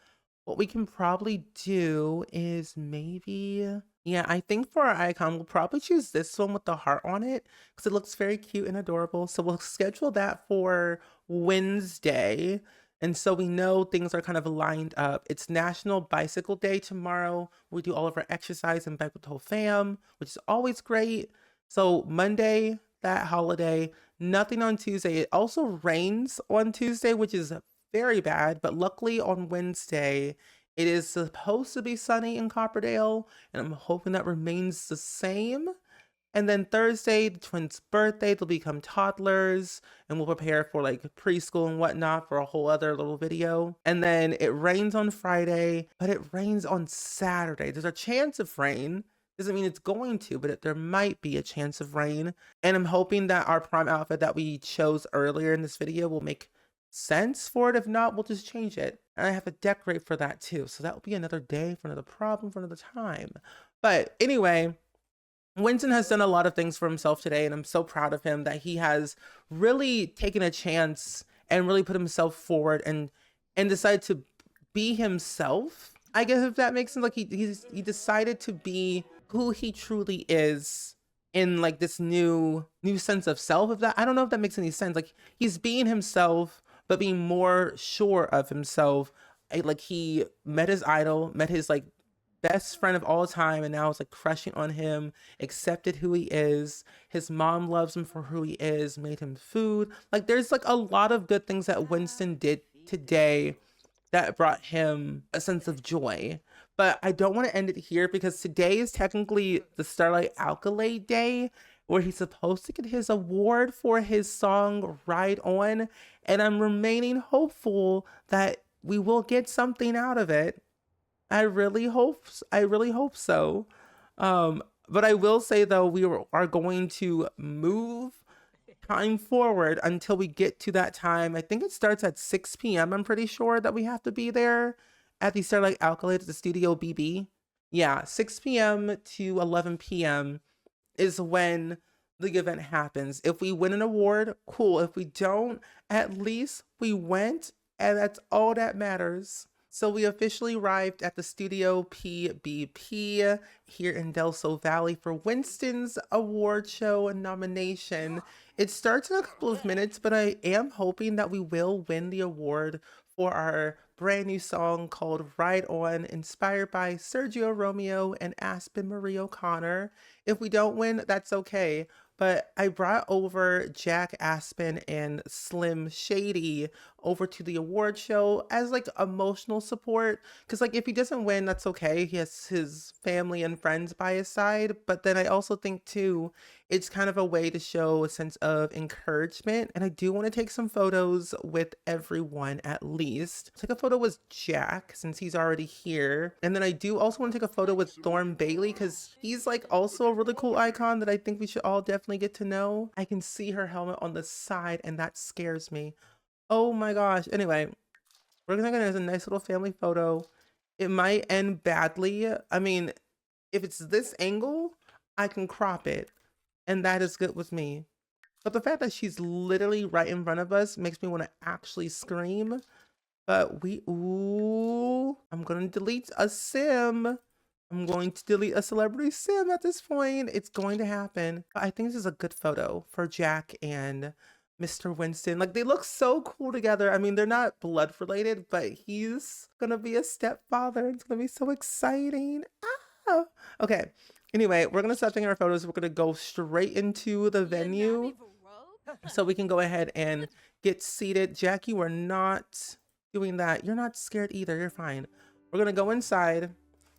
what we can probably do is maybe, yeah, I think for our icon, we'll probably choose this one with the heart on it because it looks very cute and adorable. So we'll schedule that for Wednesday. And so we know things are kind of lined up. It's National Bicycle Day tomorrow. We do all of our exercise and bike with the whole fam, which is always great. So Monday, that holiday, nothing on Tuesday. It also rains on Tuesday, which is very bad, but luckily on Wednesday, it is supposed to be sunny in Copperdale, and I'm hoping that remains the same. And then Thursday, the twins' birthday, they'll become toddlers, and we'll prepare for like preschool and whatnot for a whole other little video. And then it rains on Friday, but it rains on Saturday. There's a chance of rain. Doesn't mean it's going to, but there might be a chance of rain. And I'm hoping that our prom outfit that we chose earlier in this video will make sense for it. If not, we'll just change it. And I have to decorate for that too. So that will be another day for another problem for another time. But anyway, Winston has done a lot of things for himself today, and I'm so proud of him that he has really taken a chance and really put himself forward and decided to be himself. I guess if that makes sense, like he decided to be who he truly is in like this new sense of self. If that, I don't know if that makes any sense. Like he's being himself, but being more sure of himself. Like he met his idol, met his like best friend of all time, and now it's like crushing on him, accepted who he is. His mom loves him for who he is, made him food. Like there's like a lot of good things that Winston did today that brought him a sense of joy. But I don't want to end it here because today is technically the Starlight Accolade Day, where he's supposed to get his award for his song Ride On. And I'm remaining hopeful that we will get something out of it. I really hope so. But I will say though, we are going to move time forward until we get to that time. I think it starts at 6 p.m. I'm pretty sure that we have to be there at the Starlight Accolade at the Studio BB. Yeah, 6 p.m. to 11 p.m. is when the event happens. If we win an award, cool. If we don't, at least we went, and that's all that matters. So we officially arrived at the Studio PBP here in Del Sol Valley for Winston's award show and nomination. It starts in a couple of minutes, but I am hoping that we will win the award for our brand new song called Ride On, inspired by Sergio Romeo and Aspen Marie O'Connor. If we don't win, that's okay. But I brought over Jack Aspen and Slim Shady over to the award show as like emotional support. Because like if he doesn't win, that's okay. He has his family and friends by his side. But then I also think too, it's kind of a way to show a sense of encouragement. And I do want to take some photos with everyone at least. Take a photo with Jack since he's already here. And then I do also want to take a photo with Thorn Bailey because he's like also a really cool icon that I think we should all definitely get to know. I can see her helmet on the side and that scares me. Oh my gosh. Anyway, we're gonna get a nice little family photo. It might end badly. I mean, if it's this angle, I can crop it. And that is good with me. But the fact that she's literally right in front of us makes me want to actually scream. But ooh, I'm going to delete a sim. I'm going to delete a celebrity sim at this point. It's going to happen. But I think this is a good photo for Jack and Mr. Winston. Like they look so cool together. I mean, they're not blood related, but he's going to be a stepfather. It's going to be so exciting. Ah! Okay. Anyway, we're gonna stop taking our photos. We're gonna go straight into the venue so we can go ahead and get seated. Jack, you are not doing that. You're not scared either. You're fine. We're gonna go inside.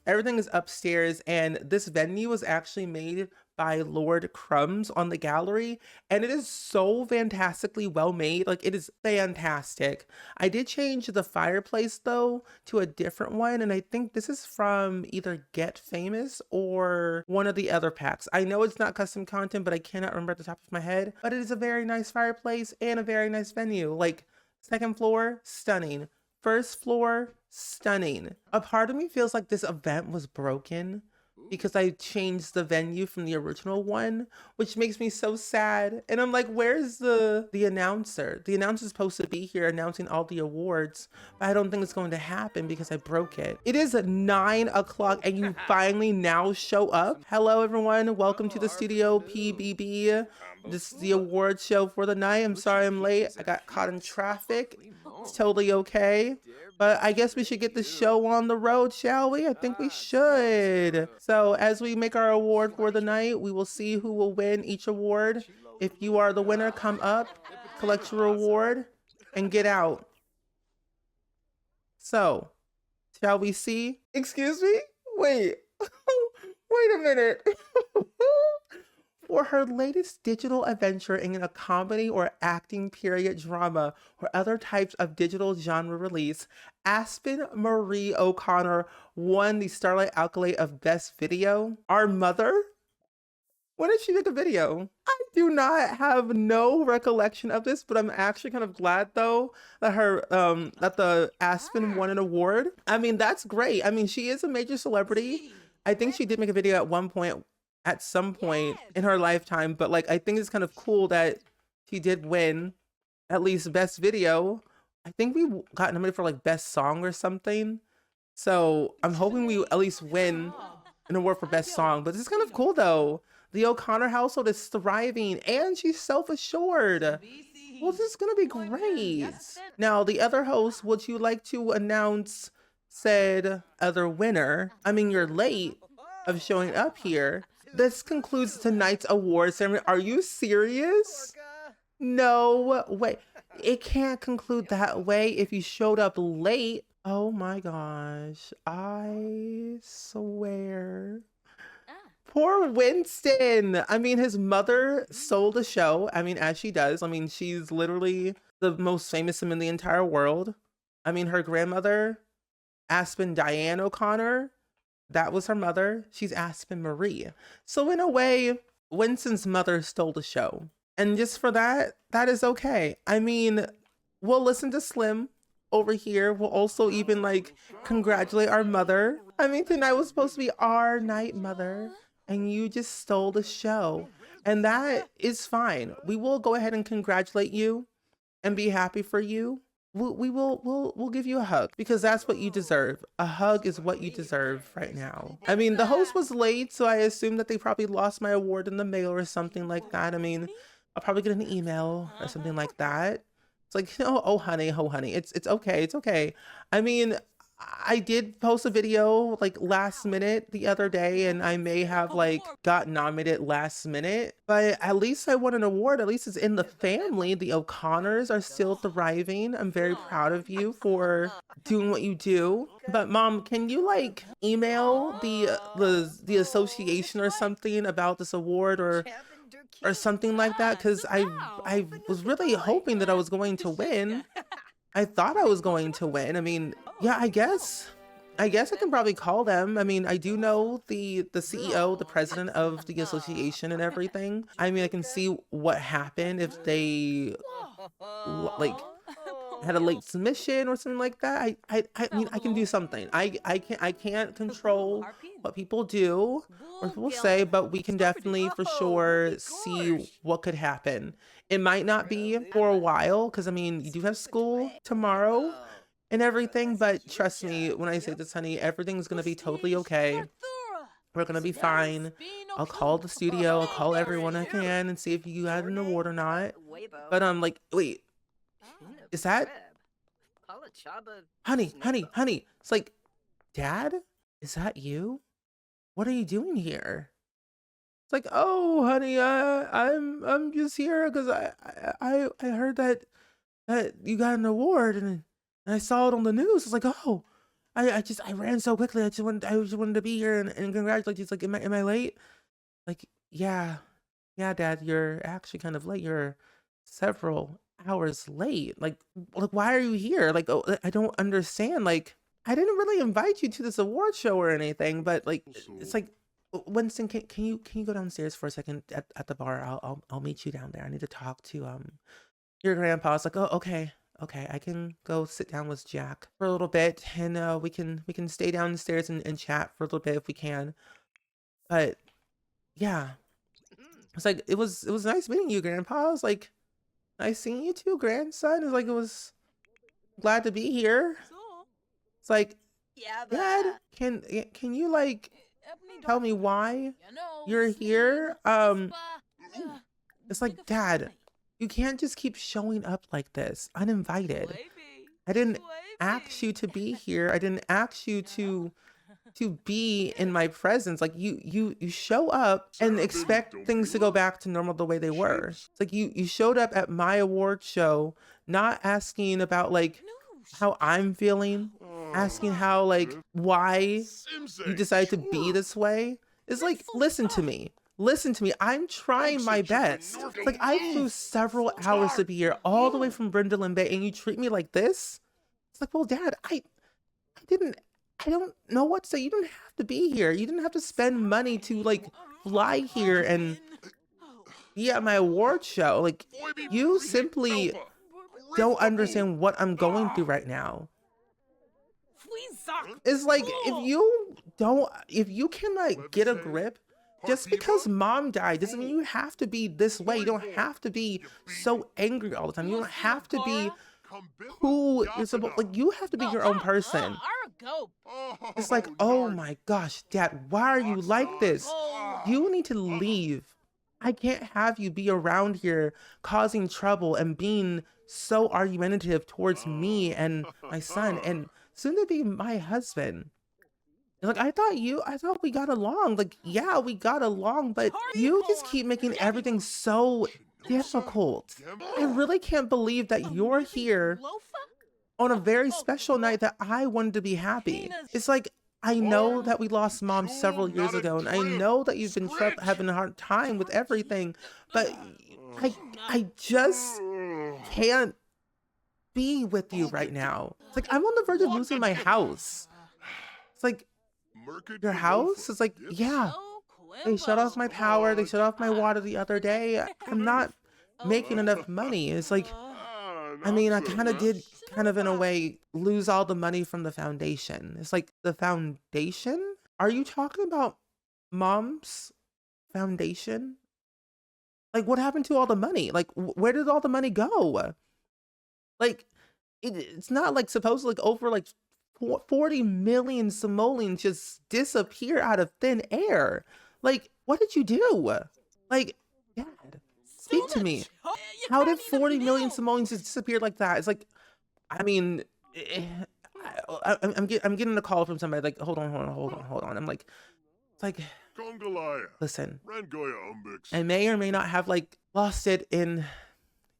Everything is upstairs, and this venue was actually made by Lord Crumbs on the gallery, and it is so fantastically well made. Like, it is fantastic. I did change the fireplace though to a different one, and I think this is from either Get Famous or one of the other packs. I know it's not custom content, but I cannot remember at the top of my head. But it is a very nice fireplace and a very nice venue. Like, second floor, stunning. First floor, stunning. A part of me feels like this event was broken because I changed the venue from the original one, which makes me so sad. And I'm like, where's the announcer? The announcer's supposed to be here announcing all the awards, but I don't think it's going to happen because I broke it. It is 9 o'clock and you finally now show up. Hello everyone, welcome to the studio PBB. This is the award show for the night. I'm sorry I'm late. I got caught in traffic. It's totally okay. But I guess we should get the show on the road, shall we? I think we should. So as we make our award for the night, we will see who will win each award. If you are the winner, come up, collect your reward, and get out. So, shall we see? Excuse me? Wait. Wait a minute. For her latest digital adventure in a comedy or acting period drama or other types of digital genre release, Aspen Marie O'Connor won the Starlight accolade of Best Video. Our mother? When did she make a video? I do not have no recollection of this, but I'm actually kind of glad though that that the Aspen won an award. I mean, that's great. I mean, she is a major celebrity. I think she did make a video at some point in her lifetime, but like I think it's kind of cool that she did win at least Best Video. I think we got nominated for like Best Song or something, so I'm hoping we at least win an award for Best Song. But it's kind of cool though. The O'Connor household is thriving and she's self-assured. Well, this is gonna be great. Now the other host, would you like to announce said other winner? I mean, you're late of showing up here. This concludes tonight's awards ceremony. Are you serious? No way. It can't conclude that way if you showed up late. Oh my gosh. I swear. Poor Winston. I mean, his mother stole the show. I mean, as she does. I mean, she's literally the most famous sim in the entire world. I mean, her grandmother, Aspen Diane O'Connor, that was her mother. She's Aspen Marie. So in a way, Winston's mother stole the show. And just for that, that is okay. I mean, we'll listen to Slim over here. We'll also even like congratulate our mother. I mean, tonight was supposed to be our night, mother, and you just stole the show. And that is fine. We will go ahead and congratulate you and be happy for you. We'll give you a hug because that's what you deserve. A hug is what you deserve right now. I mean, the host was late, so I assume that they probably lost my award in the mail or something like that. I mean, I'll probably get an email or something like that. It's like, oh honey, it's okay, it's okay. I mean, I did post a video like last minute the other day, and I may have like got nominated last minute, but at least I won an award. At least it's in the family. The O'Connors are still thriving. I'm very proud of you for doing what you do. But mom, can you like email the association or something about this award or something like that? Because I was really hoping that I was going to win. I thought I was going to win. I mean, yeah, I guess I can probably call them. I mean, I do know the CEO, the president of the association and everything. I mean, I can see what happened if they like had a late submission or something like that. I mean, I can do something. I can't control what people do or people say, but we can definitely for sure see what could happen. It might not be for a while because I mean, you do have school tomorrow and everything, but trust me when I say this, honey, everything's gonna be totally okay. We're gonna be fine. I'll call the studio, I'll call everyone I can and see if you had an award or not. But I'm like, wait, is that honey? It's like, Dad, is that you? What are you doing here? like, oh, honey, I'm just here because I heard that you got an award and I saw it on the news. It's like, oh, I ran so quickly. I just wanted to be here and congratulate you. It's like, am I late? Like, yeah, Dad, you're actually kind of late. You're several hours late. Like, why are you here? Like, oh, I don't understand. Like, I didn't really invite you to this award show or anything, but like, it's like, Winston, can you go downstairs for a second at the bar? I'll meet you down there. I need to talk to your grandpa. It's like, oh, okay. Okay, I can go sit down with Jack for a little bit, and we can stay downstairs and chat for a little bit if we can. But yeah, it's like it was nice meeting you, Grandpa. I was like, nice seeing you too, grandson. It's like it was glad to be here. It's like, Dad, can you like tell me why you're here? It's like, Dad, you can't just keep showing up like this, uninvited. I didn't ask you to be here. I didn't ask you to be in my presence. Like you show up and expect things to go back to normal the way they were. It's like you showed up at my award show, not asking about like how I'm feeling, asking how like why you decided to be this way. It's like, listen to me. Listen to me. I'm trying my best. Like, I flew several hours to be here, all the way from Brindle Bay, and you treat me like this? It's like, well, Dad, I don't know what to say. You didn't have to be here. You didn't have to spend money to like fly here and be at my award show. Like, you simply don't understand what I'm going through right now. It's like, if you cannot get a grip, just because mom died doesn't mean you have to be this way. You don't have to be so angry all the time. You don't have to be who you're supposed, like, you have to be your own person. It's like, oh my gosh, Dad, why are you like this? You need to leave. I can't have you be around here causing trouble and being so argumentative towards me and my son and soon to be my husband. Like, I thought we got along. Like, yeah, we got along, but you just keep making everything so difficult. I really can't believe that you're here on a very special night that I wanted to be happy. It's like, I know that we lost Mom several years ago, and I know that you've been having a hard time with everything, but I just can't be with you right now. It's like, I'm on the verge of losing my house. It's like, your house? It's like, yeah, they shut off my power, they shut off my water the other day. I'm not making enough money. It's like, I mean, I kind of in a way lose all the money from the foundation. It's like, the foundation? Are you talking about Mom's foundation? Like, what happened to all the money? Like, where did all the money go? Like, it's not like supposed to like over like 40 million simoleons just disappear out of thin air. Like, what did you do? Like, Dad, speak to me. How did 40 million simoleons just disappear like that? It's like, I mean, I'm getting a call from somebody. Like, hold on. I'm like, it's like, listen, I may or may not have like lost it in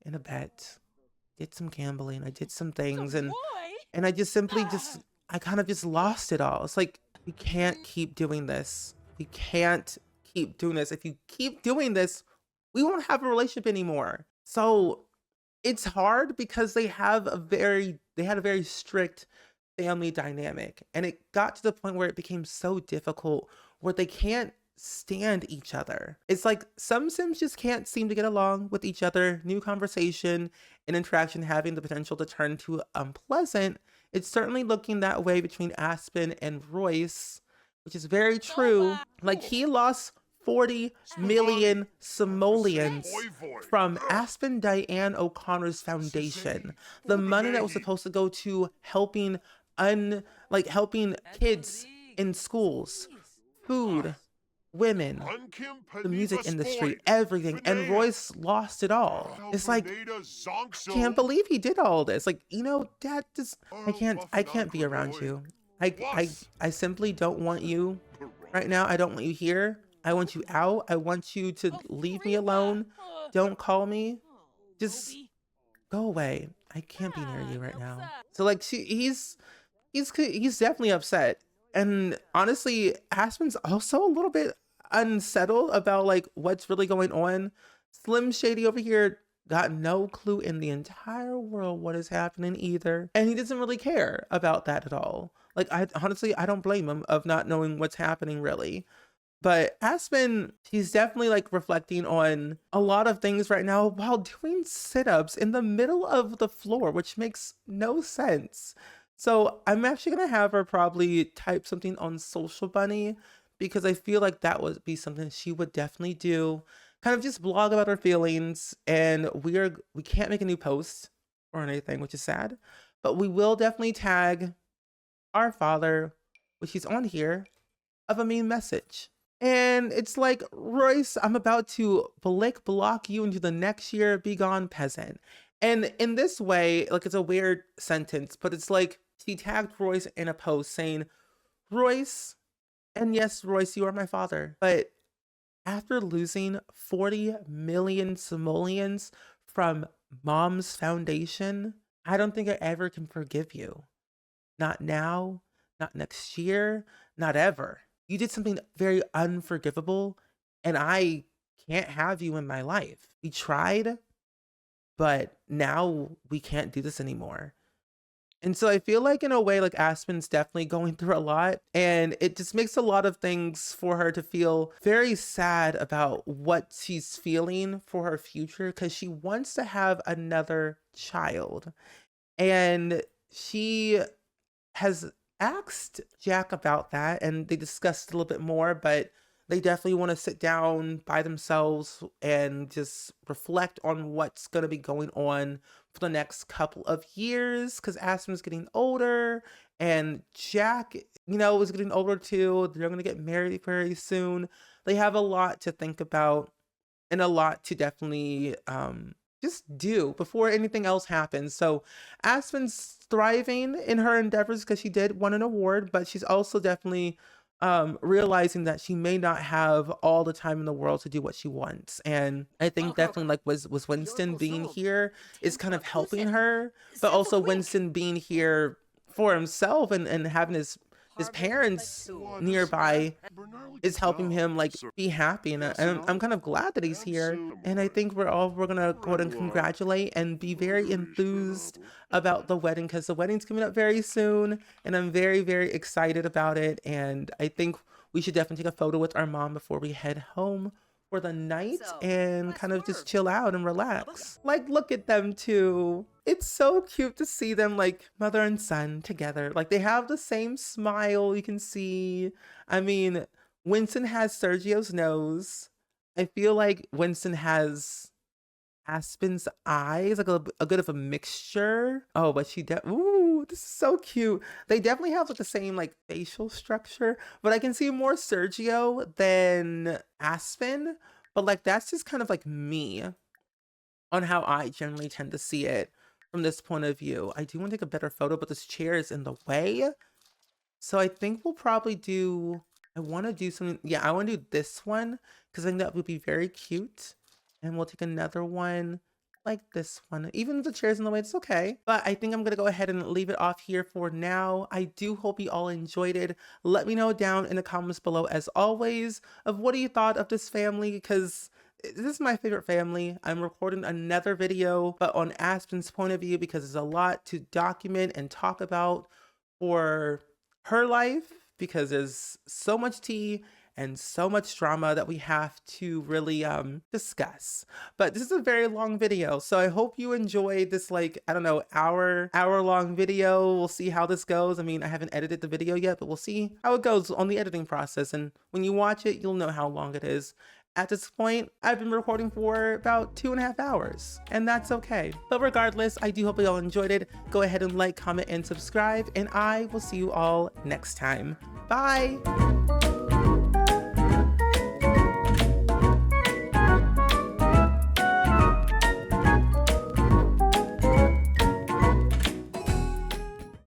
a bet. Did some gambling. I did some things, and I just simply I kind of just lost it all. It's like, we can't keep doing this. We can't keep doing this. If you keep doing this, we won't have a relationship anymore. So it's hard because they had a very strict family dynamic, and it got to the point where it became so difficult where they can't stand each other. It's like some Sims just can't seem to get along with each other. New conversation and interaction having the potential to turn to unpleasant. It's certainly looking that way between Aspen and Royce, which is very true. Like, he lost 40 million simoleons from Aspen Diane O'Connor's foundation. The money that was supposed to go to helping kids in schools, food, women, the music industry, everything, and Royce lost it all. It's like, can't believe he did all this. Like, you know, Dad, just I can't be around you. I simply don't want you right now. I don't want you here. I want you out. I want you to leave me alone. Don't call me. Just go away. I can't be near you right now. So like he's definitely upset. And honestly, Aspen's also a little bit unsettled about like what's really going on. Slim Shady over here got no clue in the entire world what is happening either. And he doesn't really care about that at all. Like I honestly, I don't blame him of not knowing what's happening really. But Aspen, she's definitely like reflecting on a lot of things right now while doing sit-ups in the middle of the floor, which makes no sense. So I'm actually gonna have her probably type something on Social Bunny because I feel like that would be something she would definitely do. Kind of just blog about her feelings, and we can't make a new post or anything, which is sad. But we will definitely tag our father, which he's on here, of a mean message. And it's like, Royce, I'm about to block you into the next year, be gone, peasant. And in this way, like it's a weird sentence, but it's like she tagged Royce in a post saying, Royce, and yes, Royce, you are my father. But after losing 40 million simoleons from Mom's foundation, I don't think I ever can forgive you. Not now, not next year, not ever. You did something very unforgivable, and I can't have you in my life. We tried, but now we can't do this anymore. And so I feel like in a way, like Aspen's definitely going through a lot, and it just makes a lot of things for her to feel very sad about what she's feeling for her future because she wants to have another child. And she has asked Jack about that, and they discussed a little bit more, but they definitely want to sit down by themselves and just reflect on what's going to be going on for the next couple of years because Aspen's getting older and Jack, is getting older too. They're going to get married very soon. They have a lot to think about and a lot to definitely just do before anything else happens. So Aspen's thriving in her endeavors because she did win an award, but she's also definitely realizing that she may not have all the time in the world to do what she wants. And I think definitely like was Winston being here is kind of helping her, but also Winston being here for himself and having his parents nearby is helping him like be happy, and I'm kind of glad that he's here. And I think we're gonna go ahead and congratulate and be very enthused about the wedding because the wedding's coming up very soon, and I'm very, very excited about it. And I think we should definitely take a photo with our mom before we head home for the night and kind of just chill out and relax. Like, look at them two. It's so cute to see them like mother and son together. Like they have the same smile, you can see. I mean, Winston has Sergio's nose. I feel like Winston has Aspen's eyes, like a bit of a mixture. Oh, but ooh, this is so cute. They definitely have like the same like facial structure, but I can see more Sergio than Aspen. But like that's just kind of like me on how I generally tend to see it from this point of view. I do want to take a better photo, but this chair is in the way. So I think we'll probably I want to do something. Yeah, I want to do this one because I think that would be very cute. And we'll take another one like this one. Even if the chair's in the way, it's okay. But I think I'm gonna go ahead and leave it off here for now. I do hope you all enjoyed it. Let me know down in the comments below, as always, of what you thought of this family, because this is my favorite family. I'm recording another video, but on Aspen's point of view, because there's a lot to document and talk about for her life, because there's so much tea and so much drama that we have to really discuss. But this is a very long video, so I hope you enjoyed this, like, I don't know, hour long video. We'll see how this goes. I mean, I haven't edited the video yet, but we'll see how it goes on the editing process. And when you watch it, you'll know how long it is. At this point, I've been recording for about 2.5 hours, and that's okay. But regardless, I do hope you all enjoyed it. Go ahead and like, comment, and subscribe, and I will see you all next time. Bye!